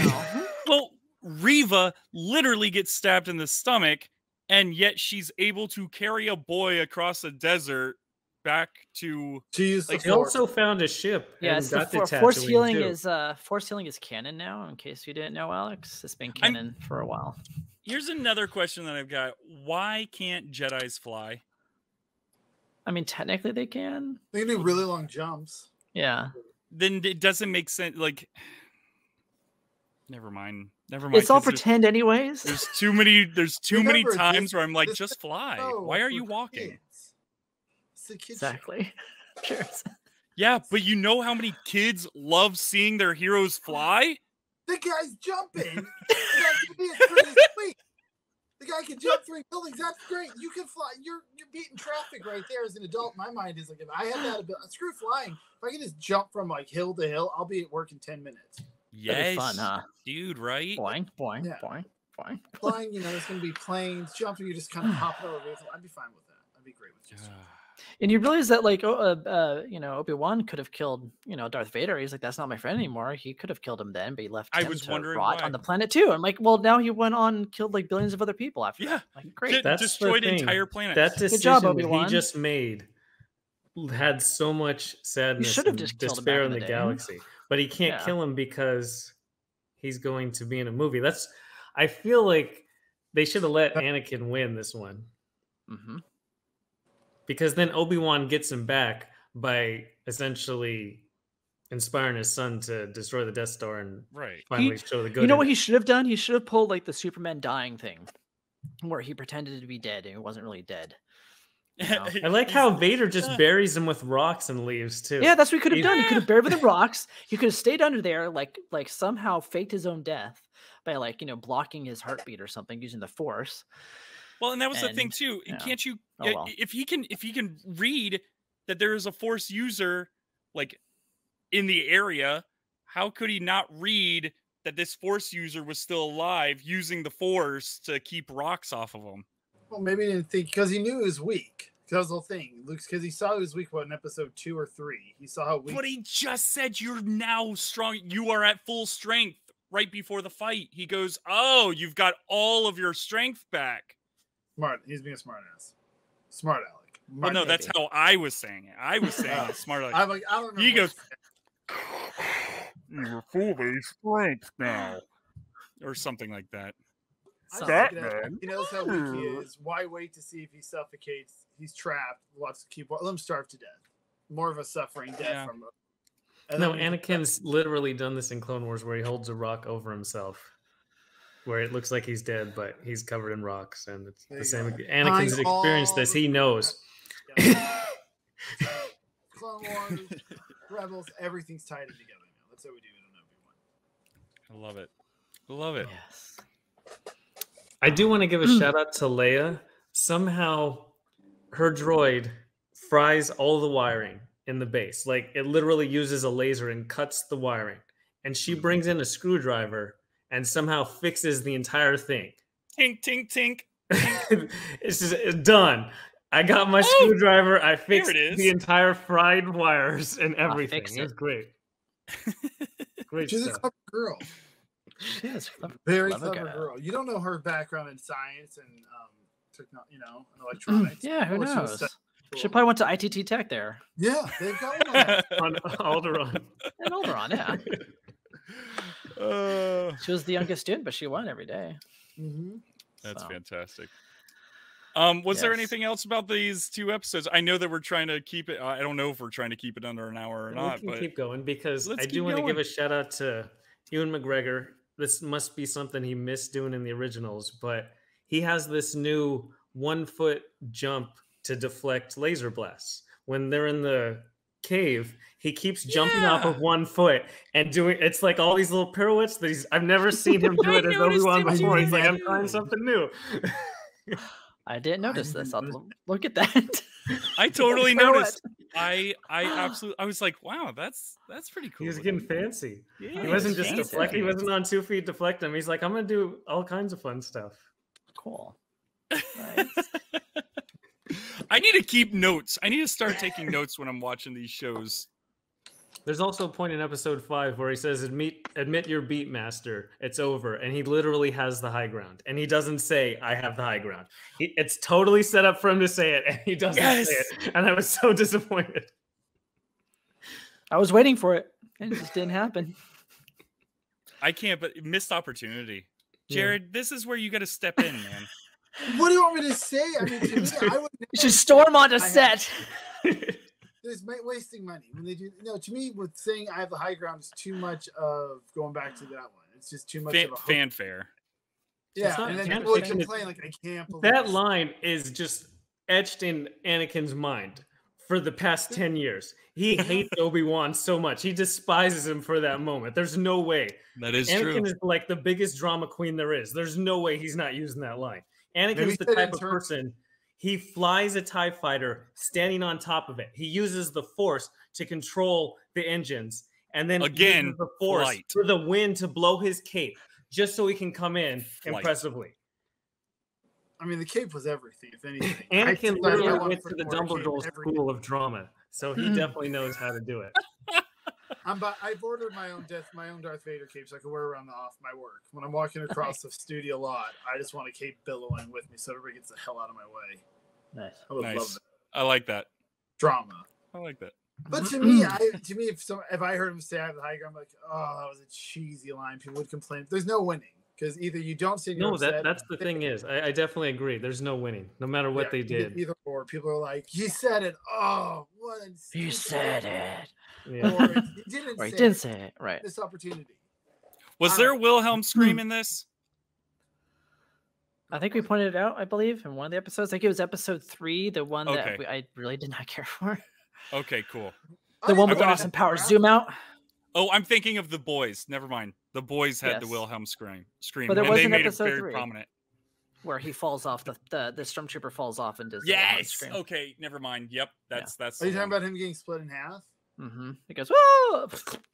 Well, Reva literally gets stabbed in the stomach, and yet she's able to carry a boy across the desert back to. She used They also found a ship. Yeah, and it's the got to force Tatooine, healing too. force healing is canon now. In case you didn't know, Alex, it's been canon for a while. Here's another question that I've got: why can't Jedi's fly? I mean, technically they can. They can do really long jumps. Yeah. Then it doesn't make sense. Like, never mind. It's all pretend anyways. There's too many. There's too many Remember, times where I'm like, just fly. show Why are for you walking? kids. It's a kid's Exactly. Cheers. Yeah, but you know how many kids love seeing their heroes fly? The guy's jumping. That could be pretty sweet. The guy can jump 3 buildings. That's great. You can fly. You're beating traffic right there as an adult. My mind is like, if I had that ability, screw flying. If I can just jump from like hill to hill, I'll be at work in 10 minutes. Yes, fun, huh? Dude, right? Boing, boing, Yeah. boing, boing. Flying, there's going to be planes, jumping. You just kind of hop over. I'd be fine with that. I'd be great with just. And you realize that, like, Obi-Wan could have killed, Darth Vader. He's like, that's not my friend anymore. He could have killed him then, but he left him to rot on the planet too. I'm like, well, now he went on and killed like billions of other people after. Yeah, that. Like, great. That's destroyed entire planets. That decision job, that Obi-Wan. he just made had so much sadness should have and just killed him despair back in in the the day. galaxy. But he can't Yeah. kill him because he's going to be in a movie. I feel like they should have let Anakin win this one. Mm-hmm. Because then Obi-Wan gets him back by essentially inspiring his son to destroy the Death Star and finally show the good. You know in what it. he should have done? He should have pulled like the Superman dying thing, where he pretended to be dead and he wasn't really dead. I like how Vader just buries him with rocks and leaves too. Yeah, that's what he could have done. He could have buried with the rocks. He could have stayed under there, like somehow faked his own death by blocking his heartbeat or something using the Force. Well, and that was the thing too. Can't you? If he can read that there is a Force user like in the area, how could he not read that this Force user was still alive using the Force to keep rocks off of him? Well, maybe he didn't think because he knew he was weak. That was the whole thing. Luke's because he saw he was weak. In episode 2 or 3, he saw how weak. But he just said you're now strong. You are at full strength right before the fight. He goes, "Oh, you've got all of your strength back." Smart. He's being a smart ass. Smart Alec. Well, no, that's how I was saying it. I was saying smart Alec. I'm like, I don't know. He goes, "You're fully strength now," or something like that. He knows how weak he is. Why wait to see if he suffocates? He's trapped. Let's let him starve to death. More of a suffering death from. No, Anakin's literally done this in Clone Wars, where he holds a rock over himself, where it looks like he's dead, but he's covered in rocks, and it's the same. Anakin's experienced this; he knows. Clone Wars, Rebels, everything's tied in together now. That's how we do it on Obi-Wan. I love it. Love it. Yes. I do want to give a shout out to Leia. Somehow, her droid fries all the wiring in the base. Like, it literally uses a laser and cuts the wiring. And she brings in a screwdriver and somehow fixes the entire thing. Tink, tink, tink. It's done. I got my screwdriver. I fixed the entire fried wires and everything. It was great. Great She's stuff. a clever girl. She is Very clever girl. You don't know her background in science and electronics. Yeah, who knows? She probably went to ITT Tech there. Yeah, they've got one on Alderaan. And Alderaan, yeah. She was the youngest student, but she won every day. Mm-hmm. That's fantastic. Was there anything else about these 2 episodes? I know that we're trying to keep it. I don't know if we're trying to keep it under an hour or not. We can but keep going because I keep do want to going. give a shout out to Ewan McGregor. This must be something he missed doing in the originals, but he has this new 1-foot jump to deflect laser blasts. When they're in the cave, he keeps jumping off of 1 foot and doing it's like all these little pirouettes that I've never seen him do it as Obi-Wan before. He's like, I'm trying something new. I didn't notice this. I'll look at that. I totally noticed. I was like, wow, that's pretty cool. He was getting fancy. Yeah, he wasn't just deflecting. He wasn't on 2 feet deflecting. He's like, I'm gonna do all kinds of fun stuff. Cool. Nice. I need to keep notes. I need to start taking notes when I'm watching these shows. There's also a point in episode 5 where he says, admit your beat master. It's over. And he literally has the high ground. And he doesn't say, I have the high ground. It's totally set up for him to say it. And he doesn't say it. And I was so disappointed. I was waiting for it. And it just didn't happen. I can't, but missed opportunity. Jared, this is where you got to step in, man. What do you want me to say? I mean, to me, I would. You should storm onto set. There's wasting money when they do. No, to me, with saying I have the high ground is too much of going back to that one. It's just too much of a fanfare. Yeah, and then people would complain like, I can't believe that line is just etched in Anakin's mind for the past 10 years. He hates Obi-Wan so much. He despises him for that moment. There's no way. That is Anakin true. is like the biggest drama queen there is. There's no way he's not using that line. Anakin's the type of person, he flies a TIE fighter standing on top of it. He uses the Force to control the engines, and then again, the Force for the wind to blow his cape, just so he can come in impressively. I mean, the cape was everything, if anything. Anakin literally went to the Dumbledore School of Drama, so he definitely knows how to do it. I've ordered my own Darth Vader cape so I can wear around my work. When I'm walking across the studio lot, I just want a cape billowing with me so everybody gets the hell out of my way. Nice. I would love that. I like that. Drama. I like that. But to me, if I heard him say I have the high ground, I'm like, oh, that was a cheesy line. People would complain. There's no winning. Because either you don't say that's the thing is, I definitely agree. There's no winning, no matter what they did. Either or, people are like, "You said it." Oh, what? You said it. Yeah. Or you didn't say it. Right. This opportunity. Was there a Wilhelm scream in this? I think we pointed it out. I believe in one of the episodes. I think it was episode 3, the one that I really did not care for. Okay, cool. The one with the Austin Powers zoom out. Oh, I'm thinking of The Boys. Never mind. The Boys had the Wilhelm scream, but there and was they an made it episode very 3 prominent. Where he falls off the stormtrooper falls off and does the okay, never mind. Yep, that's. Are you talking about him getting split in half? Mm-hmm. He goes, whoa!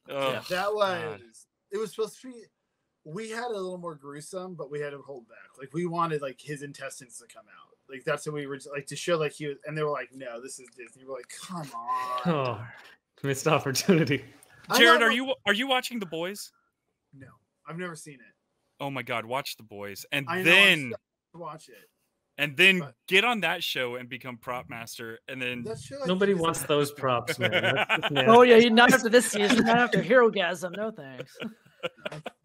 Yeah, that was. It was supposed to be. We had it a little more gruesome, but we had to hold back. Like we wanted like his intestines to come out. Like that's what we were like to show like he was, and they were like, no, this is Disney. We're like, come on. Oh, missed opportunity. Jared, are you watching The Boys? No, I've never seen it. Oh my God, watch The Boys, and I then watch it, and then get on that show and become prop master, and then nobody wants those props, man. Oh yeah, not after this season, not after Hero Gasm. No thanks.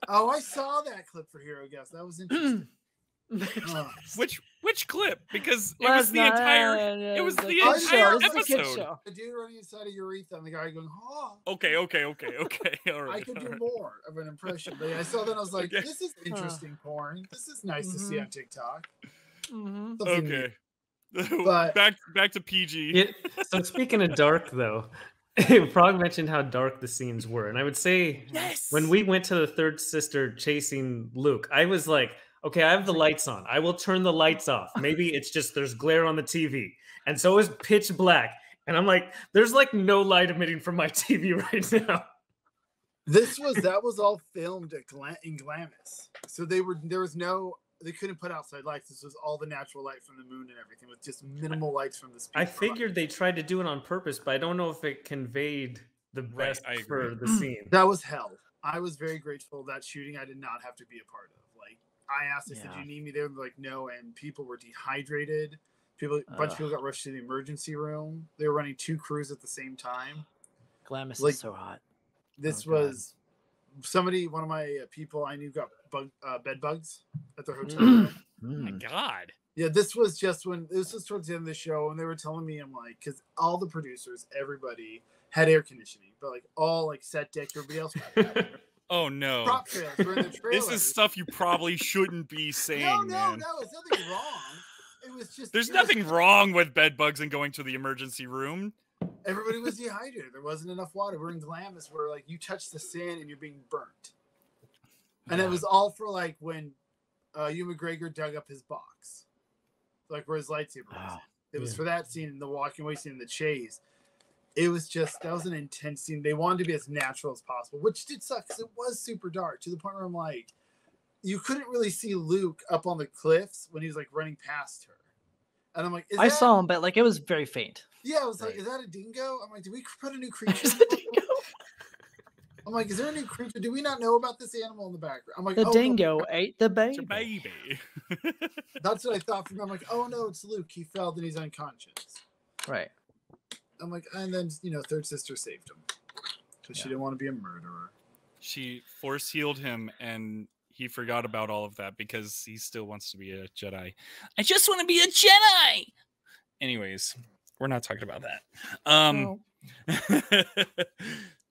Oh, I saw that clip for Hero Gasm. That was interesting. Which clip? Because it was the entire episode. The dude running inside of urethra and the guy going, oh. Okay. All right. I could do more of an impression. But yeah, I saw that. I was like, this is interesting porn. This is nice to see on TikTok. Okay. But back to PG. Yeah, so speaking of dark, though, Frog mentioned how dark the scenes were. And I would say when we went to the third sister chasing Luke, I was like, okay, I have the lights on. I will turn the lights off. Maybe it's just there's glare on the TV. And so is pitch black. And I'm like, there's like no light emitting from my TV right now. That was all filmed in Glamis. So they couldn't put outside lights. This was all the natural light from the moon and everything with just minimal lights from the speaker. I figured they tried to do it on purpose, but I don't know if it conveyed the best for the scene. That was hell. I was very grateful that shooting I did not have to be a part of. Like I asked, I said, "Do you need me there?" They're like, "No," and people were dehydrated. A bunch of people got rushed to the emergency room. They were running 2 crews at the same time. Glamis is so hot. This was somebody. One of my people I knew got bed bugs at their hotel room. Oh my God. Yeah, this was towards the end of the show, and they were telling me, I'm like, because all the producers, everybody had air conditioning, but like all like set deck, everybody else had. Oh no! Prop trails were in the trailers. This is stuff you probably shouldn't be saying. No, it's nothing wrong. It was just there's nothing wrong with bed bugs and going to the emergency room. Everybody was dehydrated. There wasn't enough water. We're in Glamis where like you touch the sand and you're being burnt. And it was all for like when Ewan McGregor dug up his box, like where his lightsaber was. It was for that scene in the walking away scene in the chase. It was just that was an intense scene. They wanted to be as natural as possible, which did suck because it was super dark to the point where I'm like, you couldn't really see Luke up on the cliffs when he was like running past her. And I'm like, I saw him, but like it was very faint. Yeah, I was like, is that a dingo? I'm like, did we put a new creature? I'm like, is there a new creature? Do we not know about this animal in the background? I'm like, the dingo ate the baby. That's what I thought from him. I'm like, oh no, it's Luke. He fell and he's unconscious. Right. I'm like, and then third sister saved him because she didn't want to be a murderer. She force healed him, and he forgot about all of that because he still wants to be a Jedi. I just want to be a Jedi. Anyways, we're not talking about that.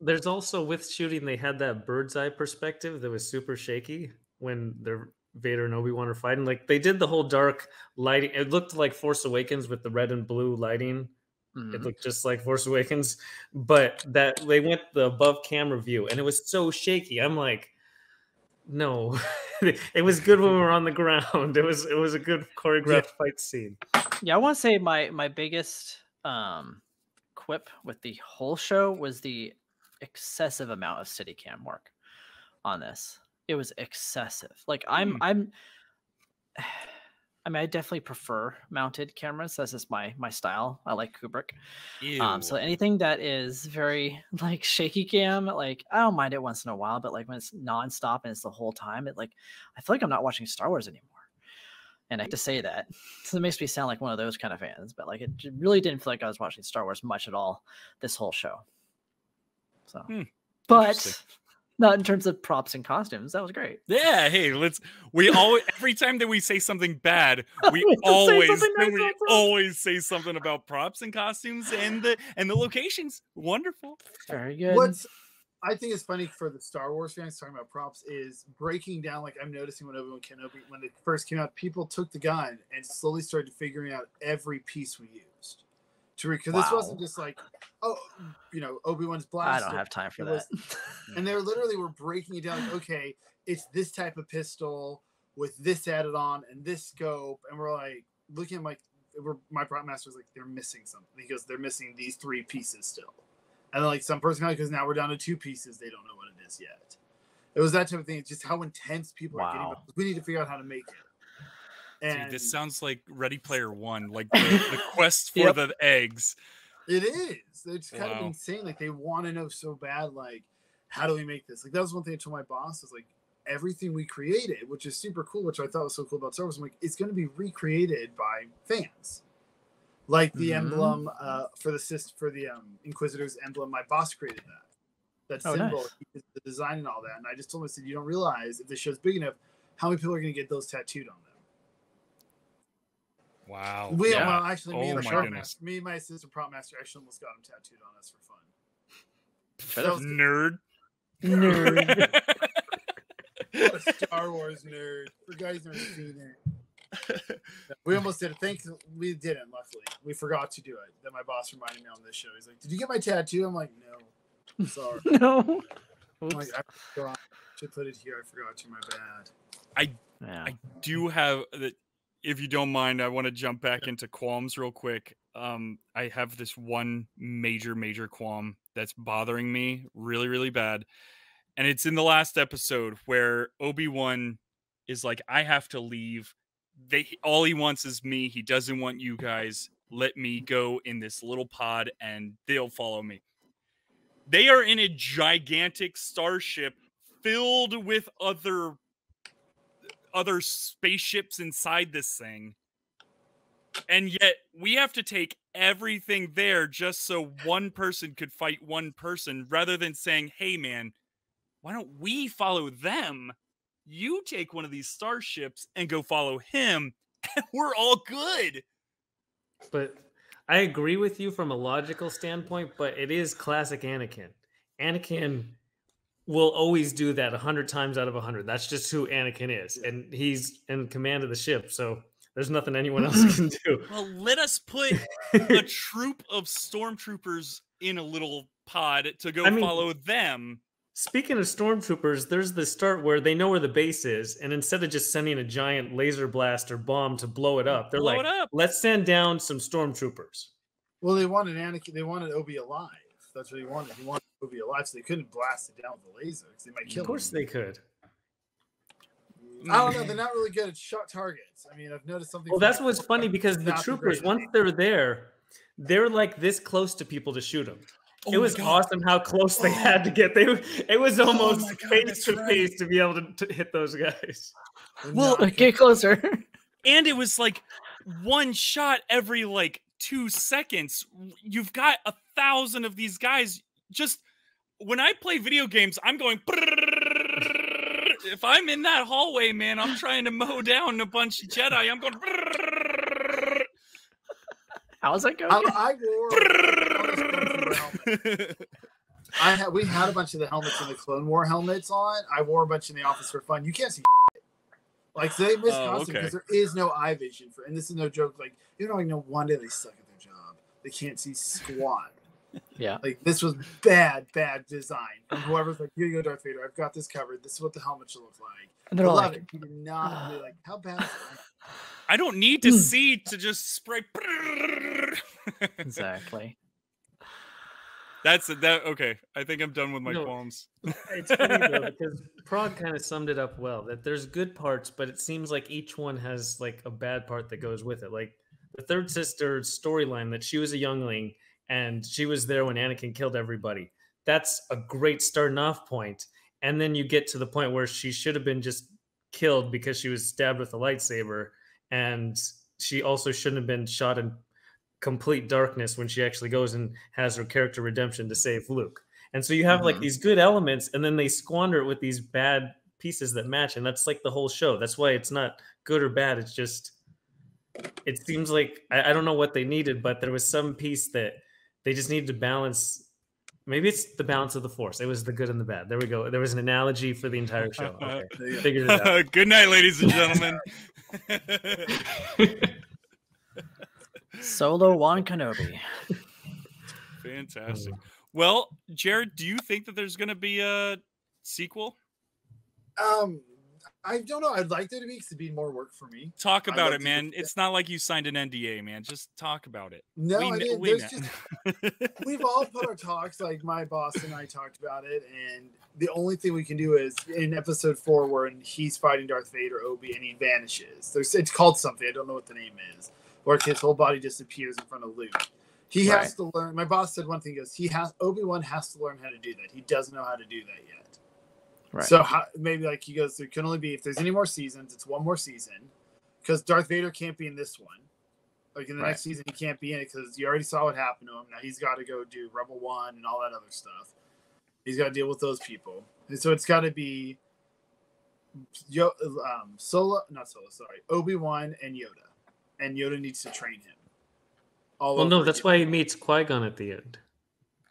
There's also with shooting, they had that bird's eye perspective that was super shaky when they're Vader and Obi-Wan are fighting. Like they did the whole dark lighting. It looked like Force Awakens with the red and blue lighting. It looked just like Force Awakens, but that they went the above camera view and it was so shaky. I'm like, no, it was good when we were on the ground. It was a good choreographed fight scene. Yeah, I want to say my biggest quip with the whole show was the excessive amount of Steadicam work on this. It was excessive. Like I mean, I definitely prefer mounted cameras. That's just my style. I like Kubrick. So anything that is very like shaky cam, like I don't mind it once in a while, but like when it's nonstop and it's the whole time, I feel like I'm not watching Star Wars anymore. And I hate to say that, so it makes me sound like one of those kind of fans, but like it really didn't feel like I was watching Star Wars much at all this whole show. So, but not in terms of props and costumes. That was great. Yeah. Hey, we always, every time that we say something bad, we always say something about props and costumes and the locations. Wonderful. Very good. What's I think it's funny for the Star Wars fans talking about props is breaking down. Like I'm noticing when Obi Wan Kenobi, when it first came out, people took the gun and slowly started figuring out every piece we used. Because this wasn't just like, Obi-Wan's blaster. I don't have time for that. And they literally were breaking it down. Like, okay, it's this type of pistol with this added on and this scope. And we're like looking at my prop master's like, they're missing something. He goes, they're missing these 3 pieces still. And then like some person, because now we're down to 2 pieces, they don't know what it is yet. It was that type of thing. It's just how intense people are getting. We need to figure out how to make it. And this sounds like Ready Player One, like the quest for the eggs. It is. It's kind of insane. Like they want to know so bad. Like, how do we make this? Like that was one thing I told my boss is like everything we created, which is super cool, which I thought was so cool about Star Wars. I'm like, it's going to be recreated by fans. Like the emblem for the Inquisitor's emblem, my boss created that symbol, nice. The design and all that. And I just told him, I said, you don't realize if the show's big enough, how many people are going to get those tattooed on them. Wow. Me and my assistant prop master actually almost got him tattooed on us for fun. Nerd. What a Star Wars nerd. For guys who've never seen it. We almost did it. We didn't, luckily. We forgot to do it. Then my boss reminded me on this show. He's like, did you get my tattoo? I'm like, no. I'm sorry. No. I'm like, I forgot. Should put it here. I forgot to. My bad. I do have the. If you don't mind, I want to jump back into qualms real quick. I have this one major qualm that's bothering me really, really bad. And it's in the last episode where Obi-Wan is like, I have to leave. All he wants is me. He doesn't want you guys. Let me go in this little pod and they'll follow me. They are in a gigantic starship filled with other spaceships inside this thing, and yet we have to take everything there just so one person could fight one person, rather than saying, hey man, why don't we follow them? You take one of these starships and go follow him and we're all good. But I agree with you from a logical standpoint, but it is classic Anakin will always do that 100 times out of 100. That's just who Anakin is. And he's in command of the ship. So there's nothing anyone else can do. Well, let us put a troop of stormtroopers in a little pod to go follow them. Speaking of stormtroopers, there's the start where they know where the base is. And instead of just sending a giant laser blast or bomb to blow it up, they're let's send down some stormtroopers. Well, they wanted Obi alive. That's what he wanted. He wanted Obi alive, so they couldn't blast it down with the laser because they might kill him. Of course they could. I don't know. They're not really good at shot targets. I mean, I've noticed something. Well, that's what's funny because the troopers, once they're there, they're like this close to people to shoot them. It was awesome how close they had to get. It was almost face to face to be able to hit those guys. Well, get closer. And it was like one shot every 2 seconds. You've got 1,000 of these guys. Just when I play video games, I'm going. If I'm in that hallway, man, I'm trying to mow down a bunch of Jedi. I'm going. How's that going? I wore. We had a bunch of the helmets in the Clone War helmets on. I wore a bunch in the office for fun. You can't see like so they miss costume because there is no eye vision for, and this is no joke. Like you know, no wonder they suck at their job. They can't see squat. Yeah, like this was bad design. And whoever's like, here you go, Darth Vader. I've got this covered. This is what the helmet should look like. and they're I love like, it. You did not be like, how bad? Is it? I don't need to see to just spray. exactly. That's that. Okay, I think I'm done with my qualms. It's funny though because Prague kind of summed it up well. That there's good parts, but it seems like each one has like a bad part that goes with it. Like the third sister storyline that she was a youngling and she was there when Anakin killed everybody. That's a great starting off point. And then you get to the point where she should have been just killed because she was stabbed with a lightsaber, and she also shouldn't have been shot in complete darkness when she actually goes and has her character redemption to save Luke. And so you have like these good elements, and then they squander it with these bad pieces that match, and that's like the whole show. That's why it's not good or bad. It's just, it seems like I don't know what they needed, but there was some piece that they just needed to balance. Maybe it's the balance of the Force. It was the good and the bad. There we go. There was an analogy for the entire show. Okay, figured it out. Good night, ladies and gentlemen. Solo Wan Kenobi. Fantastic. Well, Jared, do you think that there's going to be a sequel? I don't know. I'd like there to be because it'd be more work for me. Talk about it, man. It's not like you signed an NDA, man. Just talk about it. No, we've all put our talks, like my boss and I talked about it, and the only thing we can do is in episode 4 where he's fighting Darth Vader, Obi, and he vanishes. It's called something. I don't know what the name is. Where his whole body disappears in front of Luke. He has to learn. My boss said one thing. He goes, Obi-Wan has to learn how to do that. He doesn't know how to do that yet. Right. So maybe like he goes, there can only be, if there's any more seasons, it's one more season, because Darth Vader can't be in this one. Like in the next season, he can't be in it because you already saw what happened to him. Now he's got to go do Rebel One and all that other stuff. He's got to deal with those people, and so it's got to be Obi-Wan and Yoda, and Yoda needs to train him. That's why he meets Qui-Gon at the end.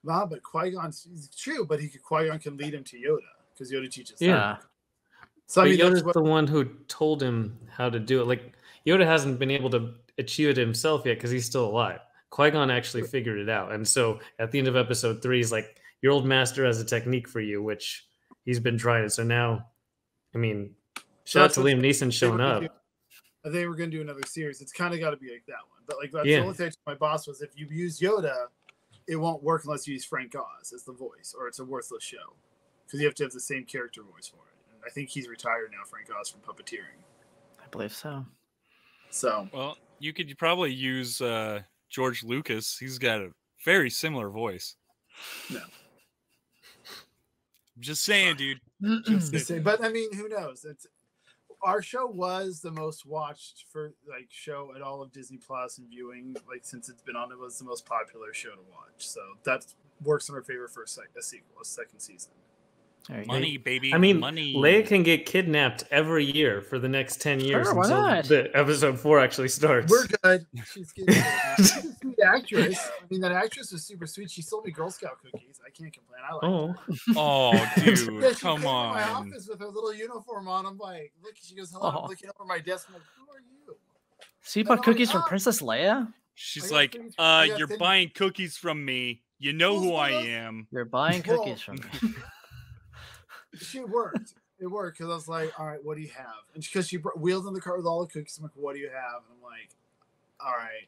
Nah, but Qui-Gon's true, but Qui-Gon can lead him to Yoda. Because Yoda teaches him. Yeah. So Yoda's the one who told him how to do it. Like Yoda hasn't been able to achieve it himself yet because he's still alive. Qui-Gon actually figured it out. And so at the end of episode 3, he's like, your old master has a technique for you, which he's been trying. So now, I mean, shout out to Liam Neeson showing up. They were going to do another series. It's kind of got to be like that one. But like that's the only thing I told my boss was if you use Yoda, it won't work unless you use Frank Oz as the voice, or it's a worthless show. Because you have to have the same character voice for it. And I think he's retired now, Frank Oz, from puppeteering. I believe so. Well, you could probably use George Lucas. He's got a very similar voice. No. I'm just saying, dude. Just saying. But I mean, who knows? Our show was the most watched show at all of Disney Plus and viewing. Like since it's been on, it was the most popular show to watch. So that works in our favor for a sequel, a second season. Money, baby. I mean, money. Leia can get kidnapped every year for the next 10 years until the episode 4 actually starts. We're good. She's a sweet actress. I mean, that actress was super sweet. She sold me Girl Scout cookies. I can't complain. I like her. Oh, dude, yeah, come on. My office with her little uniform on. I'm like, look. She goes, hello. I'm looking over my desk. I'm like, who are you? So you bought cookies from Princess Leia? She's like, you're buying cookies from me. You know who I am. You're buying cookies from me. She worked. It worked because I was like, all right, what do you have? And because she wheeled in the car with all the cookies, I'm like, what do you have? And I'm like, all right.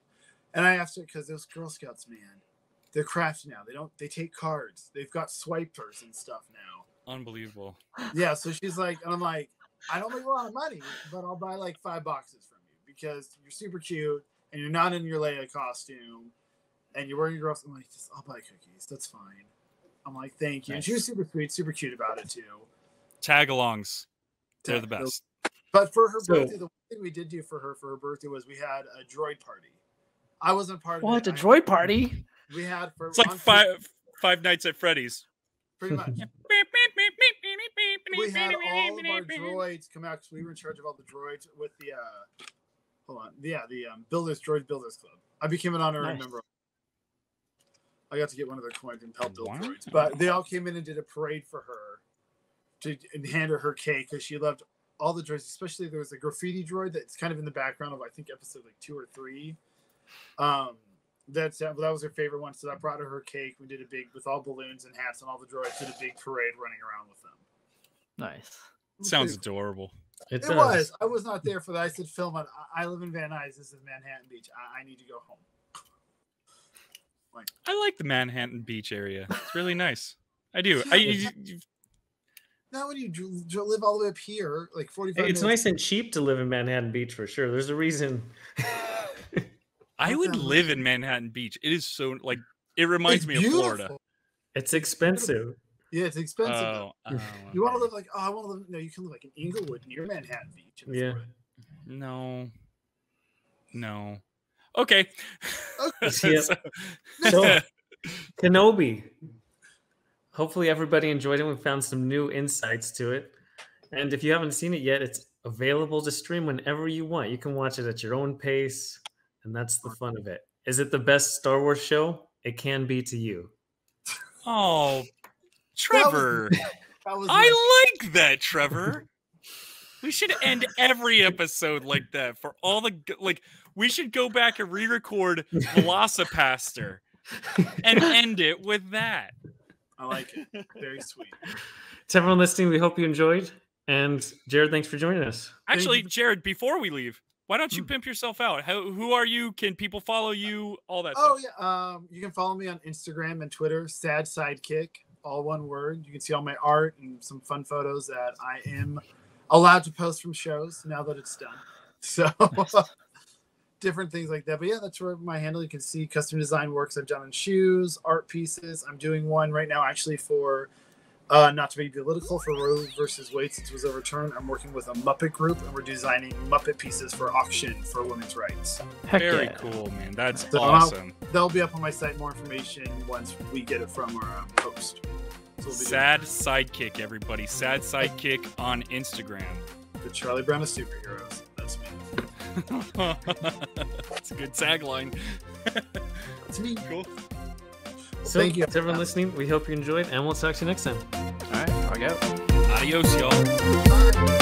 And I asked her because those Girl Scouts, man, they're crafty now. They take cards. They've got swipers and stuff now. Unbelievable. Yeah. So she's like, and I'm like, I don't make a lot of money, but I'll buy like 5 boxes from you because you're super cute and you're not in your Leia costume and you're wearing your Girl Scouts. I'm like, I'll buy cookies. That's fine. I'm like, thank you. Nice. And she was super sweet, super cute about it too. Tag-alongs. They're the best. But for her birthday, the one thing we did do for her birthday was we had a droid party. I wasn't part of it. What, a droid party? We had it's like five Nights at Freddy's. Pretty much. We had all of our droids come out because we were in charge of all the droids with the hold on. Yeah, the Droid Builders Club. I became an honorary member. I got to get one of their coins and help build droids. But they all came in and did a parade for her and hand her cake because she loved all the droids. Especially there was a graffiti droid that's kind of in the background of I think episode like 2 or 3. That was her favorite one. So I brought her cake. We did a big with all balloons and hats and all the droids. Did a big parade running around with them. Nice. Sounds adorable. It was. I was not there for that. I said, "Film it. I live in Van Nuys. This is Manhattan Beach. I need to go home." I like the Manhattan Beach area. It's really nice. I do. Now when you live all the way up here, like 45 It's minutes. nice and cheap to live in Manhattan Beach for sure. There's a reason. I would live in Manhattan Beach. It is so like it reminds me of Florida. It's expensive. Yeah, it's expensive. Oh, you want to live like I want to live. No, you can live like in Inglewood near Manhattan Beach. Yeah. No. Okay. So, Kenobi. Hopefully everybody enjoyed it. We found some new insights to it. And if you haven't seen it yet, it's available to stream whenever you want. You can watch it at your own pace, and that's the fun of it. Is it the best Star Wars show? It can be to you. Oh, Trevor. I like that, Trevor. We should end every episode like that for all the we should go back and re-record Velocipaster and end it with that. I like it. Very sweet. To everyone listening, we hope you enjoyed. And Jared, thanks for joining us. Actually, Jared, before we leave, why don't you pimp yourself out? Who are you? Can people follow you? All that stuff. Yeah. You can follow me on Instagram and Twitter, Sad Sidekick, all one word. You can see all my art and some fun photos that I am allowed to post from shows now that it's done. So different things like that. But yeah, that's where my handle. You can see custom design works I've done on shoes, art pieces. I'm doing one right now actually for not to be political, for Roe versus Wade since it was overturned. I'm working with a Muppet group and we're designing Muppet pieces for auction for women's rights. Very cool, man. That's awesome. That'll be up on my site. More information once we get it from our host. So Sad Sidekick, everybody. Sad Sidekick on Instagram. The Charlie Brown of superheroes. That's me. That's a good tagline. That's me. Cool. So, thank you to everyone listening. We hope you enjoyed, and we'll talk to you next time. All right, I'll go. Adios, y'all. Bye.